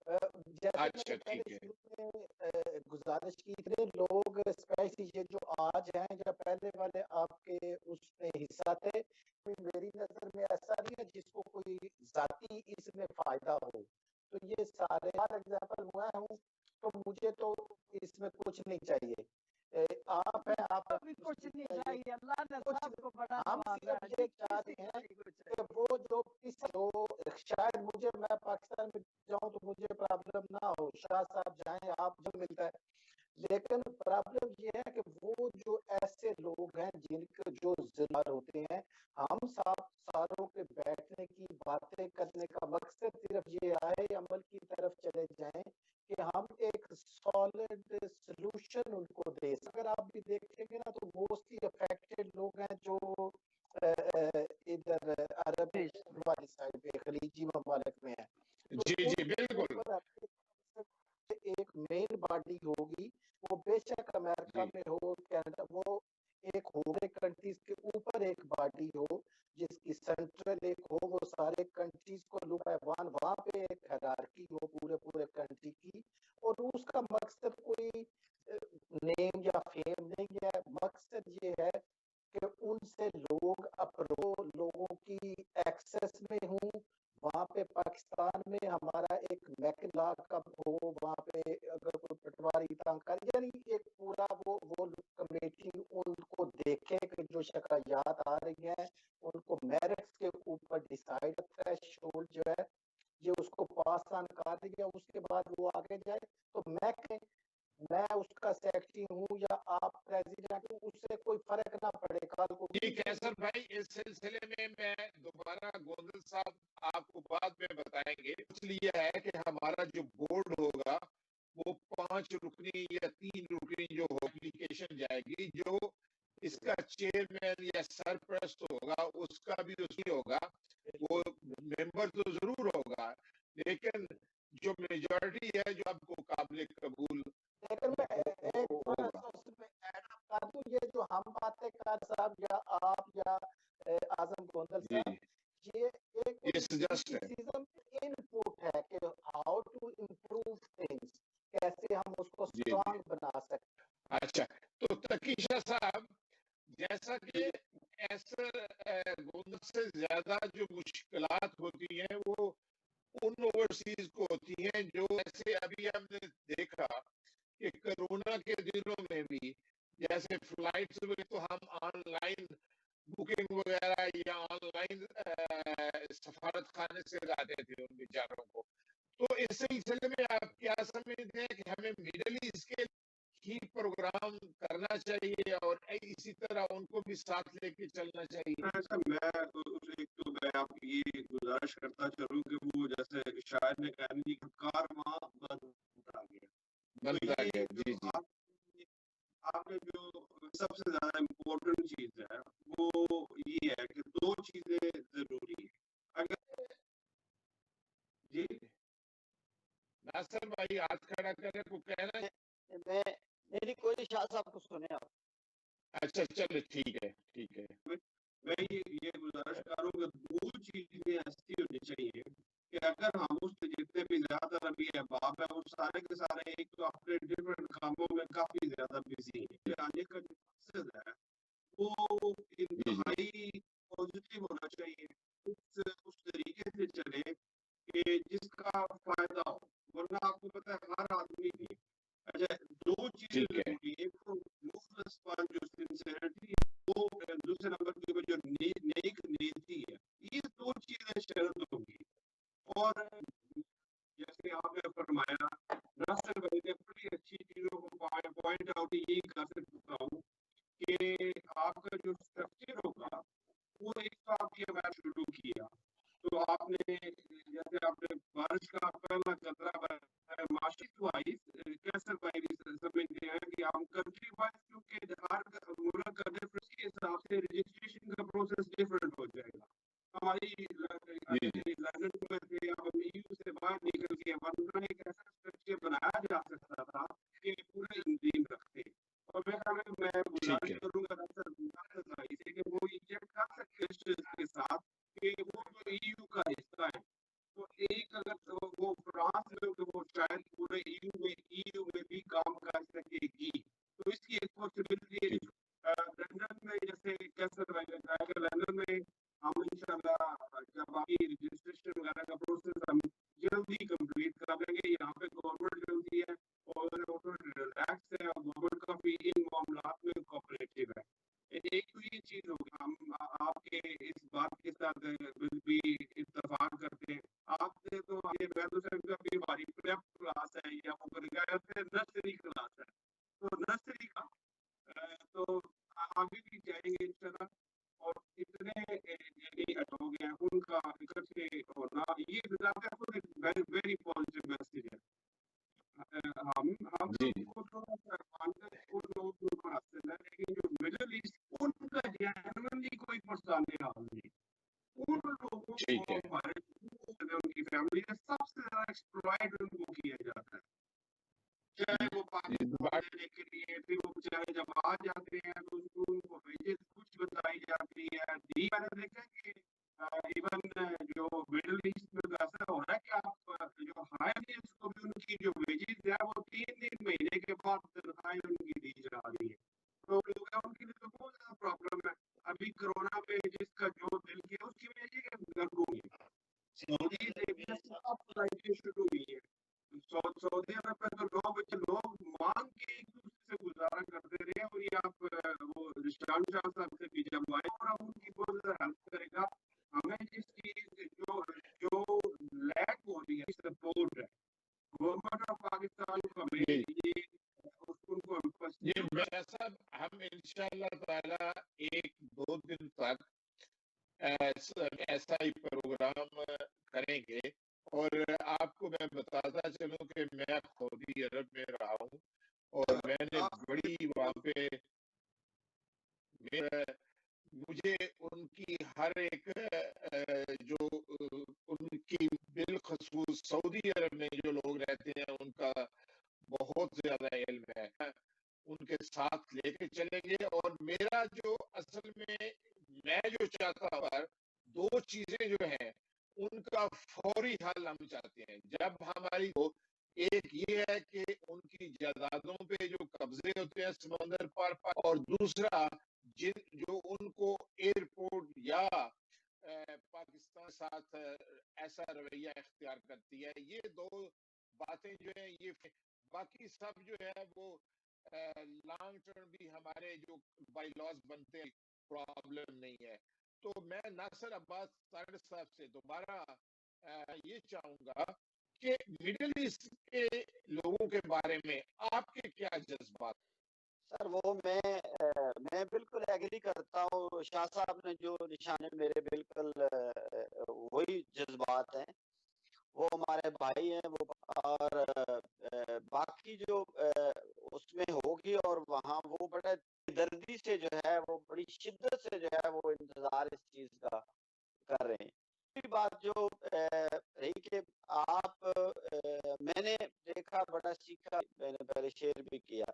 जैसे अच्छा, मैंने पहले ठीक है। शुरू में गुजारिश की थी, लोग स्पेशली ये जो आज हैं या पहले वाले आपके उसमें हिस्सा थे, मेरी नजर में ऐसा नहीं है जिसको कोई जाती इसमें फायदा हो। तो ये सारे एग्जाम्पल मैं हूँ, तो मुझे तो इसमें कुछ नहीं चाहिए। आप हैं, आप भी कुछ नहीं चाहिए, अल्लाह ने कुछ सबको बड़ा हम नवाजा सिर्फ है, ये चाहते हैं कुछ कि वो जो शायद मैं पाकिस्तान में जाऊं तो मुझे प्रॉब्लम ना हो, शाह साहब जाएं, आप जो मिलता है, लेकिन प्रॉब्लम ये है कि वो जो ऐसे लोग हैं जिनके जो जिम्मेदार होते हैं, हम सारों के बैठने की बातें करने का मकसद सिर्फ ये आए, अमल की तरफ चले जाएं कि हम एक सॉलिड सॉल्यूशन उनको दे। अगर आप भी देखेंगे ना तो मोस्टली अफेक्टेड लोग हैं जो इधर अरब वाली साइड पे खलीजी ममालिक में है। जी जी बिल्कुल। एक मेन बॉडी होगी, वो बेशक अमेरिका में हो, कनाडा, वो एक होने कंट्रीज के ऊपर एक बॉडी हो जिसकी सेंट्रल एक हो, वो सारे कंट्रीज को लुक वहां पे एक हायरार्की हो पूरे कंट्री की, और उसका मकसद कोई नेम या फेम नहीं है। मकसद ये है कि उनसे लोग लोगों की एक्सेस में हूँ। वहां पे पाकिस्तान में हमारा एक मैकला कब हो, वहां पे अगर कोई पटवारी तंग कर, यानी एक पूरा वो कमेटी उनको देखे कि जो शिकायत आ रही है उनको मेरिट्स के ऊपर डिसाइड, थ्रेशोल्ड जो है ये उसको पास ऑन कर दिया, उसके बाद वो आगे जाए। तो मैं उसका सेक्रेटरी हूँ या आप प्रेसिडेंट हूँ, उससे कोई फर्क ना पड़े कल को। जी कैसर भाई, इस सिलसिले में मैं दोबारा गोंदल साहब आपको बाद में बताएंगे। इसलिए है कि हमारा जो बोर्ड होगा वो 5 रुकनी या 3 रुकनी जो एप्लीकेशन जाएगी, जो इसका चेयरमैन या सरप्रस्त होगा उसका भी उसी होगा, वो मेंबर तो जरूर होगा, लेकिन जो मेजॉरिटी है जो आपको काबिल कबूल लेकिन मैं एक थोड़ा सा उसमें ऐड कर दूं, ये जो हम बातें कर साहब या आप या आजम गोंदल साहब, ये एक सजेस्ट है। इनपुट है कि हाउ टू इम्प्रूव थिंग्स, कैसे हम उसको स्ट्रांग बना सकते हैं। अच्छा, तो तकीशा साहब, जैसा कि ऐसे गोंदल से ज्यादा जो मुश्किलात होती हैं वो उन ओवरसीज को होती हैं जो ऐसे अभी हमने देखा कि कोरोना के दिनों में भी जैसे फ्लाइट्स में तो हम ऑनलाइन बुकिंग वगैरह या ऑनलाइन सफारत खाने से लाते थे उन बेचारों को। तो इस सिलसिले में आप क्या समझते हैं कि हमें मिडल ईस्ट के ही प्रोग्राम करना चाहिए और इसी तरह उनको भी साथ लेके चलना चाहिए? ऐसा मैं आपकी ये गुजारिश करता चलूं कि वो जैसे शायर ने कहने की कारवां बंद आ गया, जी जी। आपने जो सबसे ज्यादा इम्पोर्टेंट चीज है वो ये है कि 2 चीजें जरूरी है। अगर जी नासिर भाई हाथ खड़ा करने को कहना है। मैं मेरी कोई शाह साहब को सुने आप। अच्छा चलो ठीक है। मैं ये गुजारिश करूंगा, 2 चीजें ऐसी होनी चाहिए कि अगर हम उसके जितने भी ज्यादा अभी अहबाब है वो सारे के सारे एक तो अपने डिफरेंट कामों में काफी ज्यादा बिजी है, आने का जो मकसद है वो इंतहाई पॉजिटिव होना चाहिए, उस तरीके से चले कि जिसका फायदा हो, वरना आपको पता है हर आदमी की अच्छा 2 चीजें जरूरी, एक तो जो सिंसियरिटी, वो दूसरे नंबर की उसमें शर्त होगी। और जैसे आपने फरमाया, नासिर भाई ने बड़ी अच्छी चीजों को पॉइंट आउट यही कर सकता हूँ कि आपका जो स्ट्रक्चर होगा वो एक तो आपने मैं शुरू किया, तो आपने जैसे आपने बारिश का पहला कतरा बनाया, मार्केट वाइज कैसे भाई भी समझते हैं कि हम कंट्री वाइज, क्योंकि हर मुल्क का डिफरेंस के हिसाब से रजिस्ट्रेशन का प्रोसेस डिफरेंट हो जाएगा। हमारी लंदन में थे, अब हम ईयू से बाहर निकल के वरना एक ऐसा स्ट्रक्चर बनाया जा सकता था कि पूरे तंजीम रखते। और मैं गुजारिश करूंगा सर इसे कि वो ये कर सकते के साथ कि वो जो ईयू का हिस्सा है, तो एक अगर तो वो फ्रांस में तो वो शायद पूरे ईयू में भी काम कर सकेगी, तो इसकी एक पॉसिबिलिटी है। लंदन में जैसे कैसे बताया कि लंदन में हम इंशाल्लाह जब आपकी रजिस्ट्रेशन वगैरह का प्रोसेस हम जल्दी कंप्लीट कर देंगे। यहाँ पे गवर्नमेंट जल्दी है और रिलैक्स है और गवर्नमेंट काफी इन मामलात में कोऑपरेटिव है। एक तो ये चीज होगी, हम आपके इस बात के साथ भी इत्तेफाक करते हैं। आपने तो ये का भी हमारी प्रेप क्लास है या वो नर्सरी क्लास है, तो नर्सरी का तो आगे भी जाएंगे इंशाल्लाह। और इतने हो गए उनका इकट्ठे होना, ये वेरी वेरी पॉजिटिव मैसेज है। हम लोगों को थोड़ा सा उन लोगों के ऊपर हासिल है, लेकिन जो मिडिल ईस्ट उनका जेन्युइनली कोई परेशानी हाल नहीं। उन लोगों को हमारे उनकी फैमिली ने सबसे ज्यादा एक्सप्लॉइट उनको किया जाता है, चाहे वो पाकिस्तान लेने के लिए, फिर वो चाहे जब आ जाते हैं तो उनको वेजेस कुछ बताई जाती है। मैंने देखा कि इवन जो मिडिल ईस्ट में ऐसा हो रहा है कि आप जो हायर्स को भी उनकी जो वेजेस है वो 3 महीने के बाद तनख्वाहें उनकी दी जा रही है। तो लोग उनके लिए तो बहुत ज्यादा प्रॉब्लम है। अभी कोरोना पे जिसका जो दिल किया उसकी वजह से घर को सऊदी अरेबिया से फ्लाइटें शुरू हुई है। सऊदी अरब में तो लोग मांग के एक दूसरे से गुजारा करते रहे, और ये आप वो रिस्टान शाह साहब से भी जब आए और अब उनकी बहुत ज्यादा हेल्प करेगा। हमें जिसकी जो जो लैक हो रही है सपोर्ट है गवर्नमेंट ऑफ पाकिस्तान को, हमें ये उनको ये मेरा साहब हम इंशाल्लाह ताला 1-2 दिन तक ऐसा ही प्रोग्राम करेंगे। और आपको मैं बताता चलूं कि मैं सऊदी अरब में रहा हूँ और मैंने बड़ी वहाँ पे मुझे उनकी हर एक जो उनकी बिलखसूस सऊदी अरब में जो लोग रहते हैं उनका बहुत ज्यादा इल्म है, उनके साथ लेके चलेंगे। और मेरा जो असल में मैं जो चाहता हूँ 2 चीजें जो हैं उनका फौरी हल हम चाहते हैं। जब हमारी एक ये है कि उनकी जायदादों पे जो कब्जे होते हैं समंदर पार, और दूसरा जो उनको एयरपोर्ट या पाकिस्तान साथ ऐसा रवैया इख्तियार करती है, ये 2 बातें जो है ये बाकी सब जो है वो लॉन्ग टर्म भी हमारे जो बाई लॉज बनते हैं प्रॉब्लम नहीं है। तो मैं नासिर अब्बास सागर साहब से दोबारा ये चाहूंगा कि मिडिल ईस्ट के लोगों के बारे में आपके क्या जज्बात? सर वो मैं बिल्कुल एग्री करता हूँ। शाह साहब ने जो निशाने मेरे बिल्कुल वही जज्बात हैं। वो हमारे भाई हैं वो, और बाकी जो उसमें होगी और वहाँ वो बड़ा दर्दी से जो है वो बड़ी शिद्दत से जो है वो इंतजार इस चीज का कर रहे हैं। बात जो रही कि आप मैंने देखा बड़ा सीखा, मैंने पहले शेयर भी किया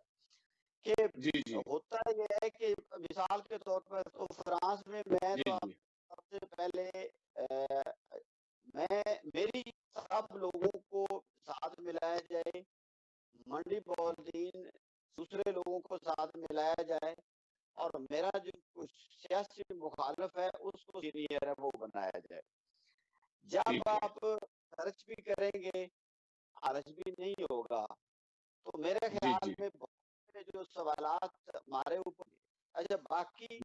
कि होता यह है कि मिसाल के तौर पर तो फ्रांस में मैं तो सबसे पहले मेरी सब लोगों को साथ मिलाया जाए, मंडी बॉलदीन दूसरे लोगों को साथ मिलाया जाए, और मेरा जो सियासी मुखालिफ है उसको सीनियर है वो बनाया जाए। जब आप सर्च भी करेंगे आरएस भी नहीं होगा, तो मेरे ख्याल में बहुत जो सवालात हमारे ऊपर। अच्छा बाकी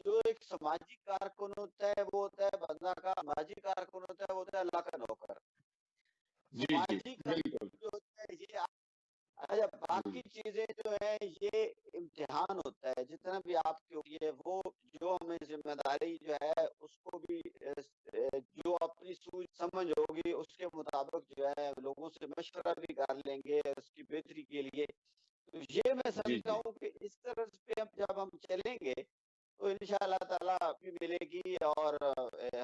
जो एक सामाजिक कारकुन होता है वो होता है बंदा का, सामाजिक कारकुन होता है वो होता है अल्लाह का नौकर। जी जी सामाजिक कारकुन बिल्कुल जो होता है ये अच्छा, बाकी जी चीजें जो है ये इम्तिहान होता है, जितना भी आपकी होती है वो, जो हमें जिम्मेदारी जो है उसको भी जो अपनी सूझ समझ होगी उसके मुताबिक जो है लोगों से मशवरा भी कर लेंगे उसकी बेहतरी के लिए। तो ये मैं जी समझता जी। हूँ कि इस तरह पे जब हम चलेंगे तो इंशाअल्लाह ताला भी मिलेगी और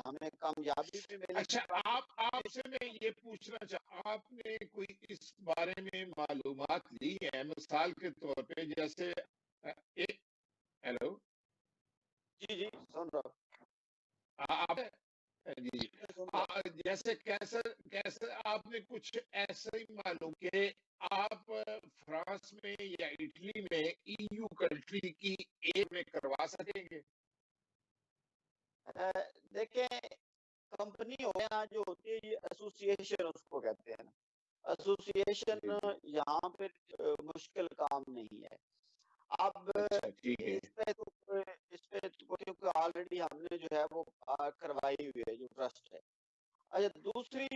हमें कामयाबी भी अच्छा, मिलेगी। आपसे मैं ये पूछना आपने कोई इस बारे में मालूमात ली है, मिसाल के तौर पे जैसे एक हेलो जी जी सुन रहा हूँ, आप जी मैं सुन रहा जैसे कैसे कैसे आपने कुछ ऐसा ही मालूम कि आप फ्रांस में या इटली में ईयू कंट्री की एक में करवा सकेंगे? हूँ। देखें, कंपनी हो या जो होती है ये एसोसिएशन उसको कहते हैं ना, जी एसोसिएशन जी। यहाँ पे मुश्किल काम नहीं है। अब अच्छा ठीक है। इस पे तो क्योंकि ऑलरेडी हमने जो है वो करवाई हुई है जो ट्रस्ट है। अच्छा, दूसरी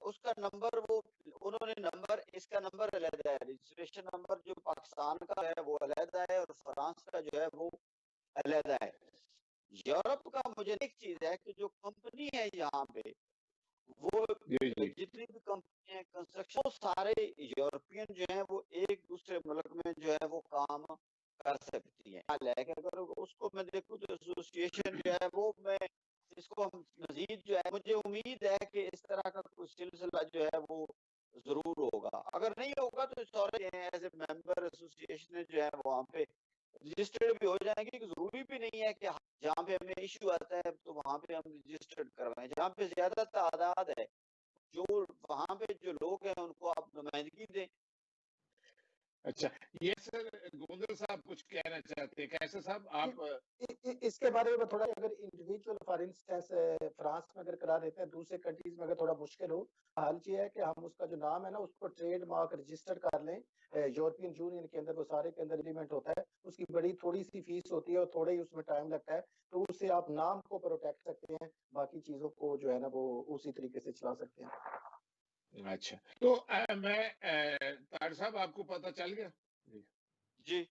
उसका नंबर वो उन्होंने नंबर, इसका नंबर अलग है, रजिस्ट्रेशन नंबर जो पाकिस्तान का है वो अलग है और फ्रांस का जो है वो अलग है। यूरोप का मुझे एक चीज है कि जो कंपनी है यहाँ पे वो जी जी। जितनी भी कंपनी है कंस्ट्रक्शन, वो सारे यूरोपियन जो है वो एक दूसरे मुल्क में जो है वो काम कर सकती है। लेकिन अगर उसको मैं देखूँ तो एसोसिएशन जो है वो मैं इसको हम मजीद जो है, मुझे उम्मीद है कि इस तरह का कुछ सिलसिला जो है वो जरूर होगा। अगर नहीं होगा तो सारे एज ए मेंबर एसोसिएशन जो है वहाँ पे रजिस्टर्ड भी हो जाएंगे। जरूरी भी नहीं है कि जहाँ पे हमें इशू आता है तो वहाँ पे हम रजिस्टर्ड करवाएं। जहाँ पे ज्यादा तादाद है, जो वहाँ पे जो लोग हैं उनको आप नुमाइंदगी दें। अच्छा, ये सर गोंदल साहब कुछ कहना चाहते हैं, कैसे साहब आप इसके बारे में थोड़ा, अगर इंडिविजुअल फॉर इंस्टेंस फ्रांस में अगर करा देते हैं, दूसरे कंट्रीज में अगर थोड़ा मुश्किल हो, हाल ये है कि हम उसका जो नाम है ना उसको ट्रेडमार्क रजिस्टर कर लें। यूरोपियन यूनियन के अंदर वो सारे के अंदर इम्प्लीमेंट होता है, उसकी बड़ी थोड़ी सी फीस होती है और थोड़ा ही उसमें टाइम लगता है, तो उससे आप नाम को प्रोटेक्ट सकते हैं, बाकी चीजों को जो है ना वो उसी तरीके से चला सकते हैं। अच्छा, तो मैं तार साहब आपको पता चल गया? जी जी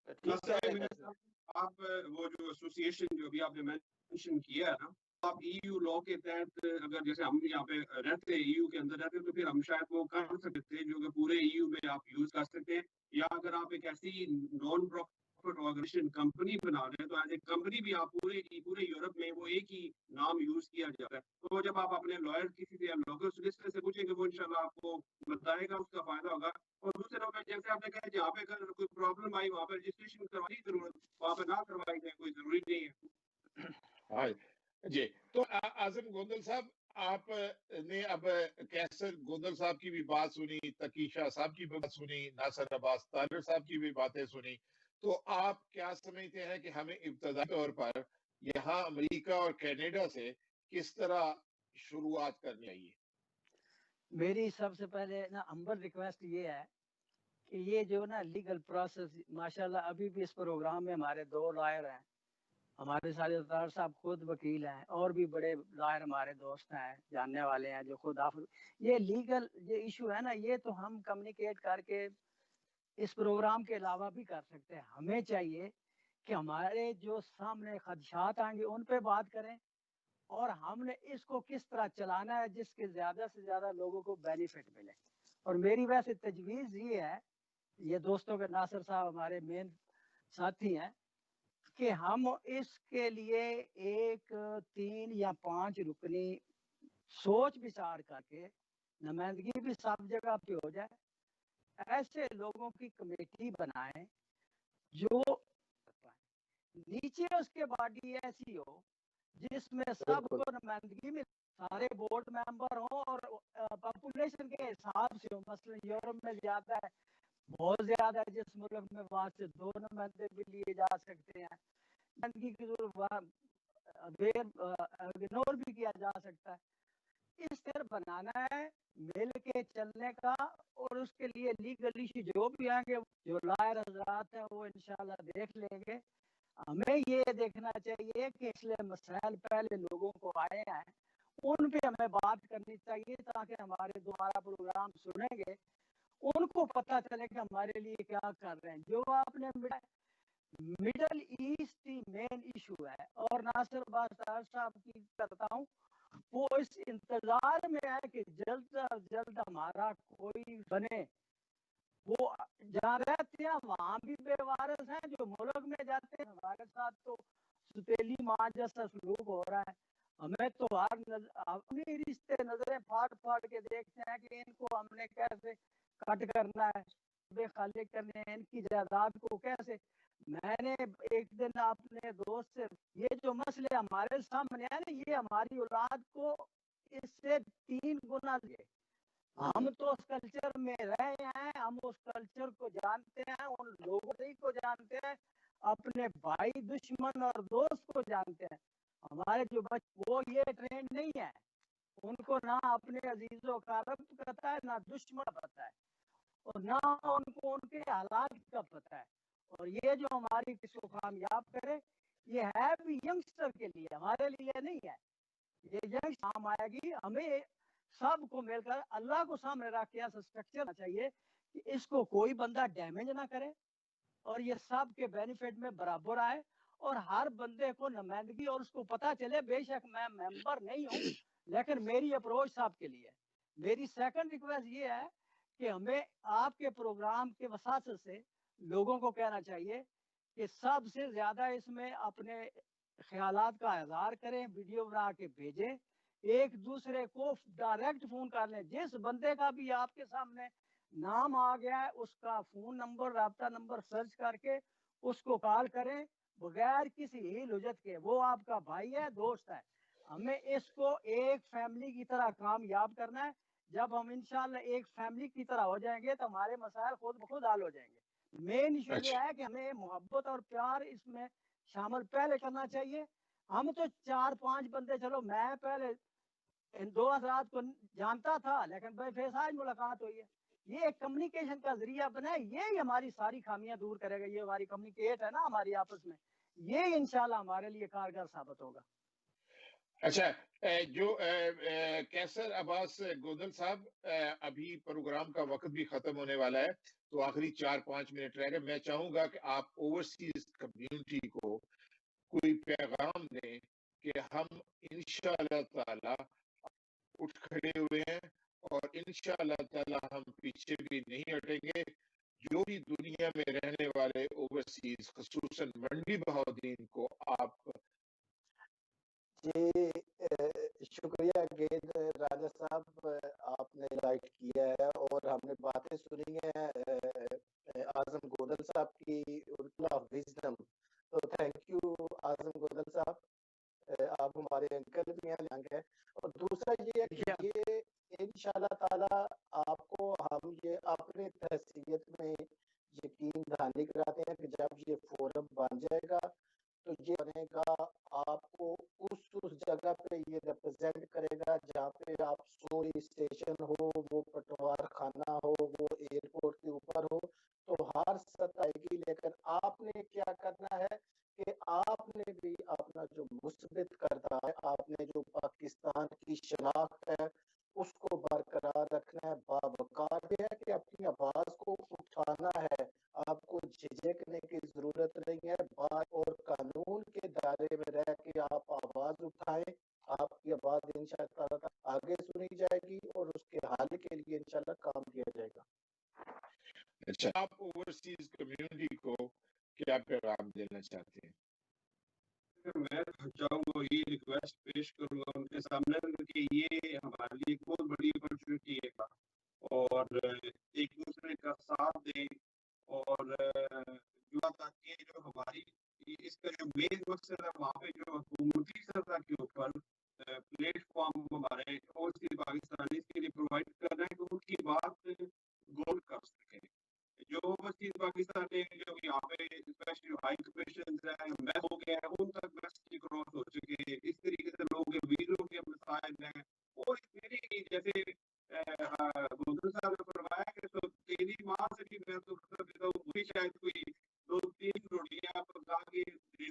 ठीक नासिर है। भाई, मेरे साथ आप वो जो एसोसिएशन जो भी आपने मेंशन किया है ना, आप ईयू लॉ के तहत अगर जैसे हम यहाँ पे रहते हैं ईयू के अंदर रहते हैं तो फिर हम शायद वो कर सकते हैं जो कि पूरे ईयू में आप यूज कर सकते हैं। या अगर आप एक ऐसी नॉन प्रॉफिट ऑर्गेनाइजेशन कंपनी बना रहे हैं तो एज ए कंपनी भी आप पूरे यूरोप में वो एक ही नाम यूज किया जाता है। तो जब आप अपने लॉयर किसी से लोकल सोलिसिटर से पूछेंगे वो इंशाल्लाह आपको बताएगा, उसका फायदा होगा। और दूसरे नंबर जैसे आपने कहा जहाँ पे अगर कोई प्रॉब्लम आई वहाँ पे रजिस्ट्रेशन करवाने की जरूरत, वहाँ पे ना करवाई जाए कोई जरूरी नहीं है। हाँ जी। तो आजम गोंदल साहब, आप ने अब कैसर गोंदल साहब की भी बात सुनी, तकीशा साहब की भी बात सुनी, नासिर अब्बास तालिर साहब की भी बातें सुनी, तो आप क्या समझते हैं कि हमें इब्तदाई तौर पर यहाँ अमेरिका और कनाडा से किस तरह शुरुआत करनी चाहिए? मेरी सबसे पहले ना हम्बल रिक्वेस्ट ये है कि ये जो ना लीगल प्रोसेस, माशाल्लाह अभी भी इस प्रोग्राम में हमारे 2 लॉयर हैं, हमारे सारे सरदार साहब खुद वकील हैं और भी बड़े लॉयर हमारे दोस्त हैं, जानने वाले हैं जो खुद आप, ये लीगल ये इशू है ना, ये तो हम कम्युनिकेट करके इस प्रोग्राम के अलावा भी कर सकते हैं। हमें चाहिए कि हमारे जो सामने खदशात आएंगे उन पे बात करें और हमने इसको किस तरह चलाना है जिसके ज्यादा से ज्यादा लोगों को बेनिफिट मिले। और मेरी वैसे तजवीज ये है, ये दोस्तों के नासिर साहब हमारे मेन साथी हैं, कि हम इसके लिए एक 3 या 5 रुकनी सोच विचार करके नुमाइंदगी भी सब जगह पे हो जाए, ऐसे लोगों की कमेटी बनाएं जो नीचे उसके बॉडी ऐसी हो जिसमें बिल्कुल सबको नुमाइंदगी में सारे बोर्ड मेंबर हो और पॉपुलेशन के हिसाब से हो। मसलन यूरोप में ज्यादा है, बहुत ज्यादा है जिस मुल्क में, वहां से 2 नुमाइंदे भी लिए जा सकते हैं। नुमाइंदगी की जरूरत इग्नोर भी किया जा सकता है। इस तरह बनाना है, मिल के चलने का। और उसके लिए लीगल इशू जो भी आएंगे, जो लॉयर हजरात हैं वो इंशाल्लाह देख लेंगे। हमें ये देखना चाहिए कि इसलिए मसाइल पहले लोगों को आए हैं, उन पे हमें बात करनी चाहिए ताकि हमारे दोबारा प्रोग्राम सुनेंगे उनको पता चले कि हमारे लिए क्या कर रहे हैं। जो आपने मिडल ईस्ट की मेन इशू है और नासिर अब्बास साहब की करता हूँ, वो इस इंतजार में है कि जल्द से जल्द हमारा कोई बने। वो जहाँ रहते हैं वहां भी बेवारस हैं, जो मुल्क में जाते हैं हमारे साथ तो सुतेली माँ जैसा सलूक हो रहा है। हमें तो अपनी रिश्ते नजरें फाड़ फाड़ के देखते हैं कि इनको हमने कैसे कट करना है, बेखाली करने हैं, इनकी जायदाद को कैसे। मैंने एक दिन अपने दोस्त से, ये जो मसले हमारे सामने है ना, ये हमारी औलाद को इससे 3 गुना दिए। हम तो उस कल्चर में रहे हैं, हम उस कल्चर को जानते हैं, उन लोगों को जानते हैं, अपने भाई दुश्मन और दोस्त को जानते हैं। हमारे जो बच्चे वो ये ट्रेंड नहीं है, उनको ना अपने अजीजों का रब पता है, ना दुश्मन पता है, और ना उनको उनके हालात का पता है। और ये जो हमारी किसी कामयाब करे, ये है भी यंगस्टर के लिए, हमारे लिए नहीं है। ये यंग काम आएगी। हमें सबको मिलकर अल्लाह को सामने रख के ऐसा स्ट्रक्चर चाहिए कि इसको कोई बंदा डैमेज ना करे और ये सब के बेनिफिट में बराबर आए और हर बंदे को नुमाइंदगी और उसको पता चले बेशक मैं मेंबर नहीं हूँ लेकिन मेरी अप्रोच सबके लिए। मेरी सेकंड रिक्वेस्ट ये है कि हमें आपके प्रोग्राम के वसात से लोगों को कहना चाहिए कि सबसे ज्यादा इसमें अपने ख्यालात का इजहार करें, वीडियो बना के भेजें, एक दूसरे को डायरेक्ट फोन कर लें। जिस बंदे का भी आपके सामने नाम आ गया है उसका फोन नंबर, राब्ता नंबर सर्च करके उसको कॉल करें बगैर किसी हील हुज्जत के। वो आपका भाई है, दोस्त है। हमें इसको एक फैमिली की तरह कामयाब करना है। जब हम इंशाल्लाह एक फैमिली की तरह हो जाएंगे तो हमारे मसाइल खुद ब खुद हल हो जाएंगे। मेन इशू ये है कि हमें मोहब्बत और प्यार इसमें शामिल पहले करना चाहिए। हम तो 4-5 बंदे, चलो मैं पहले इन 2 हजरात को जानता था लेकिन भाई फिर आज मुलाकात हुई है। ये एक कम्युनिकेशन का जरिया बना है, ये हमारी सारी खामियां दूर करेगा। ये हमारी कम्युनिकेट है ना हमारी आपस में, ये इंशाल्लाह हमारे लिए कारगर साबित होगा। अच्छा, जो कैसर अब्बास गोदल साहब, अभी प्रोग्राम का वक्त भी खत्म होने वाला है, तो आखिरी 4-5 मिनट रह गए। मैं चाहूंगा कि आप ओवरसीज कम्युनिटी को कोई पैगाम दें कि हम इंशाअल्लाह ताला उठ खड़े हुए हैं और इंशाअल्लाह ताला हम पीछे भी नहीं हटेंगे। जो भी दुनिया में रहने वाले ओवरसीज, खसूसन मंडी बहाउद्दीन को आप। जी, शुक्रिया गेद राजा साहब, आपने लाइट किया है और हमने बातें सुनी है आजम गोदल साहब की, विजडम। तो थैंक यू आजम गोदल साहब, आप हमारे अंकल भी हैं है। और दूसरा ये है कि ये इंशाल्लाह ताला आपको हम ये अपने तहसीलियत में यकीन दहानी कराते हैं कि जब ये फोरम बन जाएगा तो ये बनेगा आपको उस जगह पे ये रिप्रेजेंट करेगा जहाँ पे आप सोरी स्टेशन हो, वो पटवार खाना हो, वो एयरपोर्ट के ऊपर हो, तो हर सतह आएगी। लेकिन आपने क्या करना है कि आपने भी अपना जो मुस्बित करता है, आपने जो पाकिस्तान की शनाख्त है उसको बरकरार रखना है। बावकार है कि अपनी आवाज को उठाना है, आपको झिझकने की जरूरत नहीं है। बात और कानून के दायरे में रह के आप आवाज उठाएं, आपकी आवाज इंशाअल्लाह आगे सुनी जाएगी और उसके हल के लिए इंशाअल्लाह काम किया जाएगा। अच्छा, आप ओवरसीज कम्युनिटी को क्या पैगाम देना चाहते हैं? मैं चाहूंगा ये रिक्वेस्ट पेश करूंगा उनके सामने कि ये हमारे लिए एक बहुत बड़ी अपॉर्चुनिटी है और एक दूसरे का साथ दें और जो ताकि जो हमारी इसका जो मेन मकसद है वहाँ पे जो हुकूमती सतह के ऊपर प्लेटफॉर्म हमारे ओवरसीज पाकिस्तानी के लिए प्रोवाइड कर रहे हैं कि उनकी बात गौर कर सके। जो ओवरसीज पाकिस्तानी जो यहाँ पे स्पेशली जो हाई कमीशन है मैं हो गया है उन तक वेस्ट क्रॉस हो चुके हैं। इस तरीके से लोगों के वीरों के मसाइल हैं और मेरी जैसे गोदल साहब ने फरमाया कि तो तेरी माँ से भी मैं तो वही शायद कोई 2-3 रोटियां पका के दे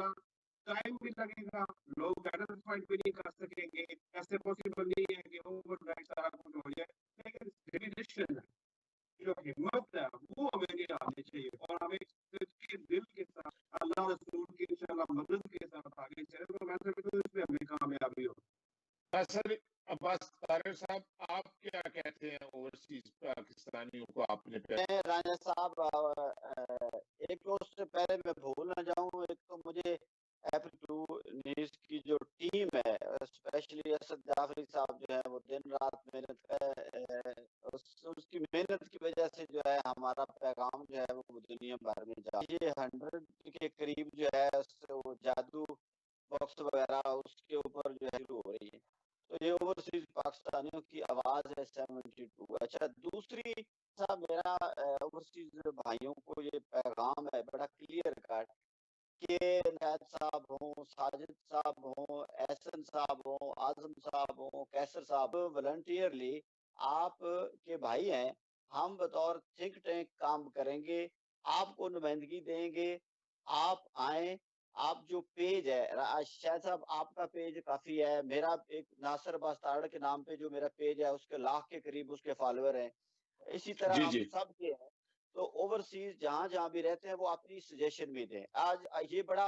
लगेगा, टाइम भी लगेगा, लोग आइडेंटिफाइड भी नहीं कर सकेंगे, ऐसे पॉसिबल नहीं है कि ओवरनाइट सारा कुछ हो जाए। लेकिन डेडिकेशन है, जो हिम्मत है वो हमें नहीं आनी चाहिए, और हमें सच्चे दिल के साथ अल्लाह रसूल की इंशाल्लाह मदद के साथ आगे चले, तो मैं समझता हूँ इसमें हमें कामयाबी हो। सर अब्बास तारिर साहब, आप क्या कहते हैं ओवरसीज पाकिस्तानियों को आपने मैं राजा साहब एक तो उससे पहले मैं भूल ना जाऊं, एक तो मुझे F2 न्यूज की जो टीम है, स्पेशली असद जाफरी साहब जो है वो दिन रात मेहनत है, उसकी मेहनत की वजह से जो है हमारा पैगाम जो है वो दुनिया भर में जा, ये 100 के करीब जो है वो जादू बॉक्स वगैरह उसके ऊपर जो है शुरू हो रही है। तो ये ओवरसीज पाकिस्तानियों की आवाज है 72। अच्छा, दूसरी साहब मेरा ओवरसीज भाइयों को ये पैगाम है बड़ा क्लियर कट कि नैद साहब हों, साजिद साहब हों, एहसन साहब हों, आजम साहब हों, कैसर साहब, वॉलंटियरली आप के भाई हैं, हम बतौर थिंक टैंक काम करेंगे, आपको नुमाइंदगी देंगे, आप आए, आप जो पेज है शायद साहब आपका पेज काफी है, मेरा एक नासिर अब्बास तारड़ के नाम पे जो मेरा पेज है उसके 1 लाख के करीब उसके फॉलोअर हैं, इसी तरह जी हम जी सब के हैं। तो ओवरसीज जहां जहां भी रहते हैं वो अपनी सजेशन भी दें। आज ये बड़ा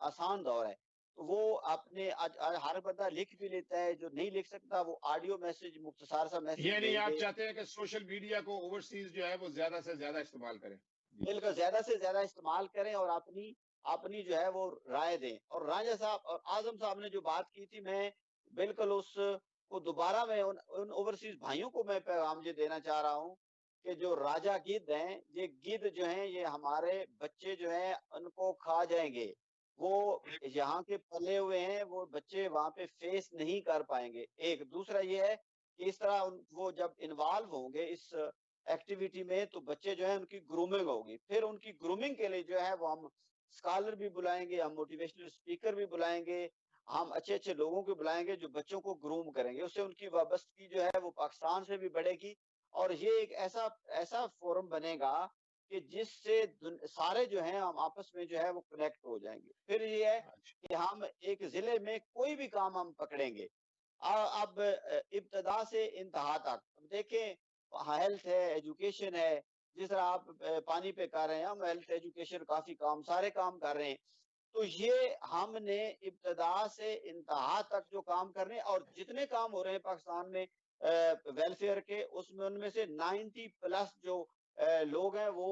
आसान दौर है, तो वो अपने आज हर बंदा लिख भी लेता है, जो नहीं लिख सकता वो ऑडियो मैसेज मुख्तसार सा मैसेज यानी भेज आप दे। चाहते हैं कि सोशल मीडिया को ओवरसीज जो है वो ज्यादा से ज्यादा इस्तेमाल करें? जी बिल्कुल ज्यादा से ज्यादा इस्तेमाल करें और अपनी अपनी जो है वो राय दें। और राजा साहब और आजम साहब ने जो बात की थी, मैं बिल्कुल उसको दोबारा मैं उन ओवरसीज भाइयों को मैं पैगाम ये देना चाह रहा हूँ कि जो राजा गिद्ध हैं, ये गिद्ध जो हैं ये हमारे बच्चे जो हैं उनको खा जाएंगे। वो यहाँ के पले हुए हैं, वो बच्चे वहां पे फेस नहीं कर पाएंगे। एक दूसरा ये है कि इस तरह वो जब इन्वॉल्व होंगे इस एक्टिविटी में तो बच्चे जो है उनकी ग्रूमिंग होगी। फिर उनकी ग्रूमिंग के लिए जो है वो हम स्कॉलर भी बुलाएंगे, हम मोटिवेशनल स्पीकर भी बुलाएंगे, हम अच्छे अच्छे लोगों को बुलाएंगे जो बच्चों को ग्रूम करेंगे। उससे उनकी वाबस्तगी जो है वो पाकिस्तान से भी बढ़ेगी, और ये एक ऐसा ऐसा फोरम बनेगा कि जिससे सारे जो हैं हम आपस में जो है वो कनेक्ट हो जाएंगे। फिर ये है कि हम एक जिले में कोई भी काम हम पकड़ेंगे, अब इब्तदा से इंतहा तक देखें, हेल्थ है, एजुकेशन है, जिस तरह आप पानी पे कर रहे हैं, हम हेल्थ एजुकेशन काफी काम सारे काम कर रहे हैं। तो ये हमने इब्तदा से इंतहा तक जो काम कर रहे हैं, और जितने काम हो रहे हैं पाकिस्तान में वेलफेयर के, उसमें उनमें से 90+ जो लोग हैं वो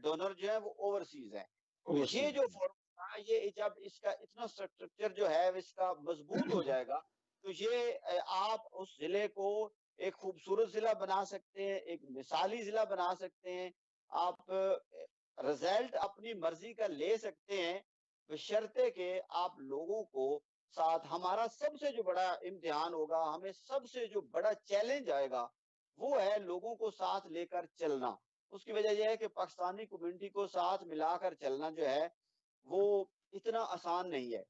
डोनर जो है वो ओवरसीज हैं। तो ये जो फोरम था, ये जब इसका इतना स्ट्रक्चर जो है इसका मजबूत हो जाएगा, तो ये आप उस जिले को एक खूबसूरत जिला बना सकते हैं, एक मिसाली जिला बना सकते हैं, आप रिजल्ट अपनी मर्जी का ले सकते हैं, बशर्ते के आप लोगों को साथ। हमारा सबसे जो बड़ा इम्तिहान होगा, हमें सबसे जो बड़ा चैलेंज आएगा, वो है लोगों को साथ लेकर चलना। उसकी वजह यह है कि पाकिस्तानी कम्युनिटी को साथ मिलाकर चलना जो है वो इतना आसान नहीं है।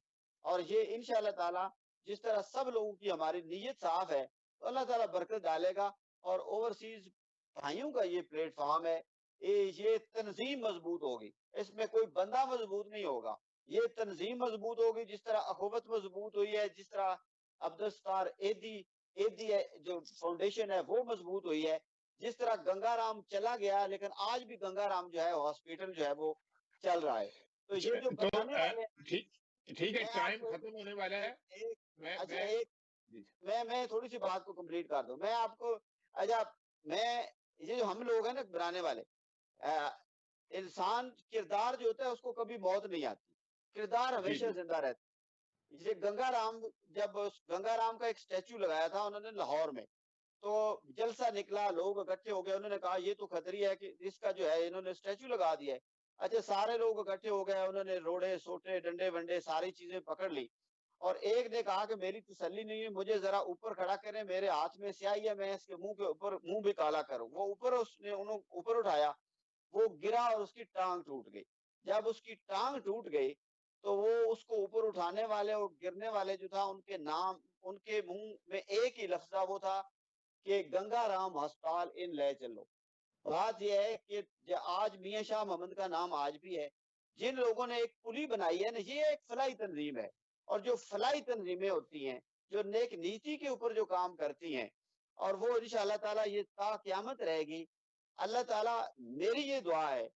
और ये इंशाअल्लाह ताला जिस तरह सब लोगों की हमारी नीयत साफ है, तो अल्लाह ताला बरकत डालेगा। और ओवरसीज भाइयों का ये प्लेटफॉर्म है, ये तंजीम मजबूत होगी, इसमें कोई बंदा मजबूत नहीं होगा, ये तंजीम मजबूत होगी। जिस तरह अखुवत मजबूत हुई है, जिस तरह अब्दुल सत्तार एदी एदी जो फाउंडेशन है वो मजबूत हुई है, जिस तरह गंगाराम चला गया लेकिन आज भी गंगाराम जो है हॉस्पिटल जो है वो चल रहा है। तो ये जो तो बनाने वाले ठीक ठीक है, मैं टाइम आपको खत्म होने वाला है। एक अच्छा मैं एक जी मैं थोड़ी सी बात को कंप्लीट कर दूं। मैं आपको अच्छा मैं ये जो हम लोग हैं ना बनाने वाले, अ, इंसान किरदार जो होता है उसको कभी मौत नहीं आती, किरदार जी हमेशा जी जिंदा रहता है। ये गंगाराम, जब गंगाराम का एक स्टैचू लगाया था उन्होंने लाहौर में, तो जलसा निकला, लोग इकट्ठे हो गए, उन्होंने कहा ये तो खतरी है कि इसका जो है इन्होंने स्टैचू लगा दिया है। अच्छा, सारे लोग इकट्ठे हो गए, उन्होंने रोड़े सोटे डंडे वंडे सारी चीजें पकड़ ली, और एक ने कहा कि मेरी तसल्ली नहीं है, मुझे जरा ऊपर खड़ा करें, मेरे हाथ में स्याही है, मैं इसके मुंह के ऊपर मुंह भी काला करूं। वो ऊपर उसने उन्होंने ऊपर उठाया, वो गिरा और उसकी टांग टूट गई। जब उसकी टांग टूट गई तो वो उसको ऊपर उठाने वाले और गिरने वाले जो था उनके नाम, उनके मुंह में एक ही लफ्जा वो था कि गंगाराम अस्पताल इन ले चलो। बात यह है कि आज मियां शाह मोहम्मद का नाम आज भी है, जिन लोगों ने एक पुली बनाई है ना, ये एक फलाही तंजीम है। और जो फलाही तंजीमें होती हैं, जो नेक नीति के ऊपर जो काम करती हैं, और वो इंशाअल्लाह ताला ये ता क़यामत रहेगी। अल्लाह ताला, मेरी ये दुआ है,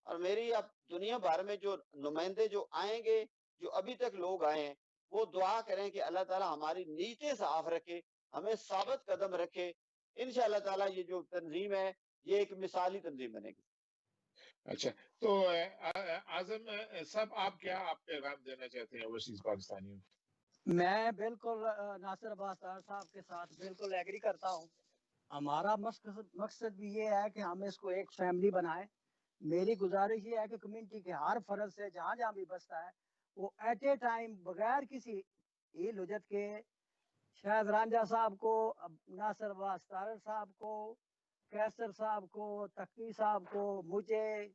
और मेरी अब दुनिया भर में जो नुमाइंदे जो आएंगे, जो अभी तक लोग आए हैं, वो दुआ करें कि अल्लाह ताला हमारी नीयतें साफ रखे, हमें साबित कदम रखे। इंशाअल्लाह ताला ये जो तंजीम है, ये एक मिसाली तंजीम बनेगी। अच्छा, तो आजम साहब, आप पैगाम देना चाहते हैं ओवरसीज पाकिस्तानियों को? मैं बिल्कुल नासिर अब्बास तार साहब के साथ बिल्कुल एग्री करता हूँ। हमारा मकसद भी ये है कि हम इसको एक फैमिली बनाएं। मेरी गुजारिश ये है कि कम्युनिटी के हर फर्द से जहाँ जहाँ भी बसता है, वो एट ए टाइम बगैर किसी ईल हुज्जत के शायद रांझा साहब को, नासिर अब्बास तार साहब को, कैसर साहब को, तकी साहब को, मुझे,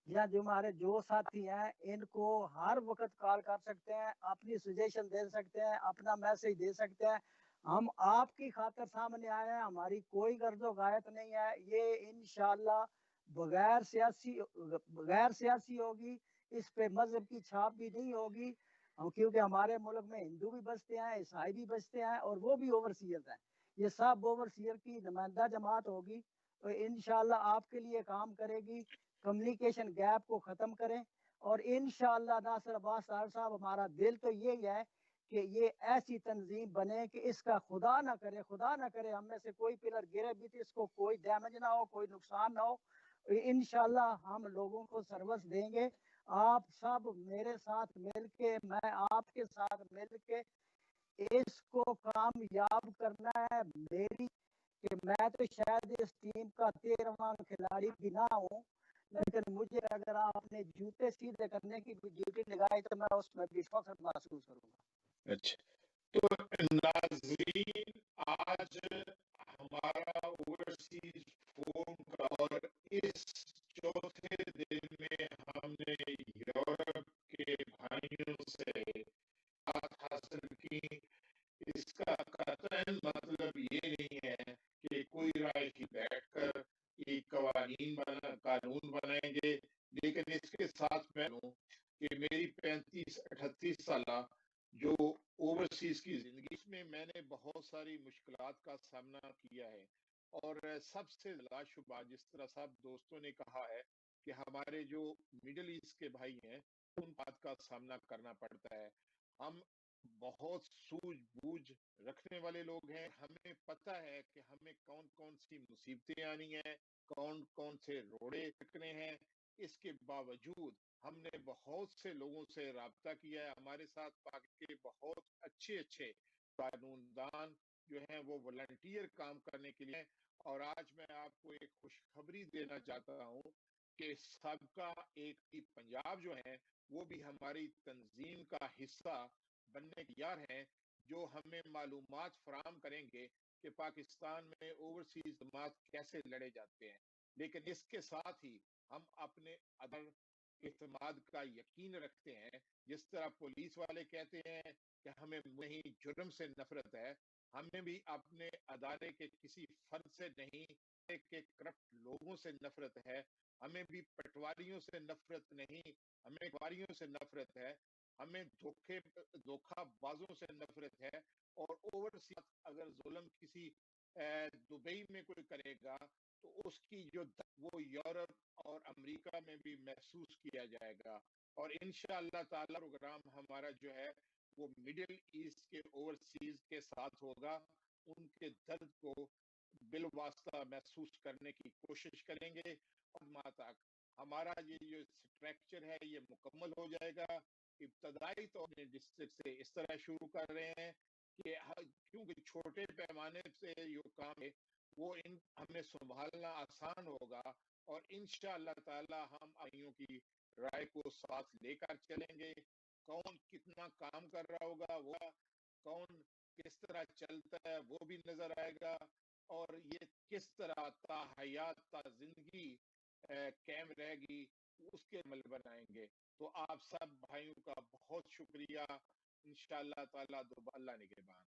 या जो हमारे जो साथी हैं, इनको हर वक्त कॉल कर सकते हैं, अपनी सजेशन दे सकते हैं, अपना मैसेज दे सकते हैं। हम आपकी खातिर सामने आए हैं, हमारी कोई गर्दो गायत नहीं है। ये इंशाल्लाह बगैर सियासी होगी, इस पे मजहब की छाप भी नहीं होगी, क्योंकि हमारे मुल्क में हिंदू भी बसते हैं, ईसाई भी बसते हैं, और वो भी ओवरसीयर हैं। ये सब ओवरसीयर की नुमाइंदा जमात होगी, तो इंशाल्लाह आपके लिए काम करेगी। कम्युनिकेशन गैप को खत्म करें, और इंशाल्लाह नासिर अब्बास साहब, हमारा दिल तो यही है कि ये ऐसी तंजीम बने कि इसका खुदा ना करे हम में से कोई पिलर गिरे भी, तो इसको कोई डैमेज ना हो, कोई नुकसान ना हो। इंशाल्लाह हम लोगों को सर्विस देंगे। आप सब मेरे साथ मिलके, मैं आपके साथ मिलके इसको कामयाब करना है। मेरी कि मैं तो शायद इस टीम का 13वां खिलाड़ी भी ना हूँ, लेकिन मुझे अगर आपने जूते सीधे करने की ड्यूटी लगाई तो मैं उसमें भी फख्र महसूस करूंगा। अच्छा, तो नाज़रीन, आज हमारा ओवरसीज फोन का, और इस चौथे दिन में हमने यूरोप के भाइयों से बात हासिल की। इसका कतई मतलब ये नहीं है कि कोई राय की बैठकर एक कानून बनाएंगे, लेकिन इसके साथ मैं हूं कि मेरी 35-38 साल जो ओवरसीज की जिंदगी, इसमें मैंने बहुत सारी मुश्किलात का सामना किया है। और सबसे लाशुबा, जिस तरह सब दोस्तों ने कहा है कि हमारे जो मिडिल ईस्ट के भाई हैं, उन बात का सामना करना पड़ता है। हम बहुत सूझबूझ रखने वाले लोग हैं। हमें पता है कि हमें कौन कौन सी मुसीबतें आनी है, कौन कौन से रोड़े टकने हैं। इसके बावजूद हमने बहुत से लोगों से राब्ता किया है। हमारे साथ पाक के बहुत अच्छे अच्छे कानूनदान जो हैं वो वॉलंटियर काम करने के लिए। और आज मैं आपको एक खुशखबरी देना चाहता हूं कि सबका एक ही पंजाब जो है वो भी हमारी तंजीम का हिस्सा बनने तैयार हैं, जो हमें मालूमात फराहम करेंगे कि पाकिस्तान में ओवरसीज जमात कैसे लड़े जाते हैं। लेकिन इसके साथ ही हम अपने अदर इत्मीनाद का यकीन रखते हैं। जिस तरह पुलिस वाले कहते हैं कि हमें नहीं जुर्म से नफरत है, हमें भी अपने अदारे के किसी फर्द से नहीं, के करप्ट लोगों से नफरत है। हमें भी पटवारियों से नफरत नहीं, हमें वारियों से नफरत है। हमें धोखाबाजों से नफरत है। और ओवरसीज अगर जुल्म किसी दुबई में कोई करेगा तो उसकी जो वो यूरोप और अमेरिका में भी महसूस किया जाएगा। और इंशाअल्लाह ताला प्रोग्राम हमारा जो है वो मिडिल ईस्ट के ओवरसीज के साथ होगा। उनके दर्द को बिलवास्ता महसूस करने की कोशिश करेंगे। और माह तक हमारा ये जो स्ट्रक्चर है ये मुकम्मल हो जाएगा। इब्तदाई तो अपने डिस्ट्रिक्ट से इस तरह शुरू कर रहे हैं कि क्योंकि छोटे पैमाने से जो काम है वो हमें संभालना आसान होगा। और इंशाअल्लाह ताला हम आइयों की राय को साथ लेकर चलेंगे। कौन कितना काम कर रहा होगा, वो कौन किस तरह चलता है वो भी नजर आएगा। और ये किस तरह ताहयात ता जिंदगी कायम रहेगी उसके अमल बनाएंगे। तो आप सब भाइयों का बहुत शुक्रिया। इंशाअल्लाह ताला दोबारा निगहबान।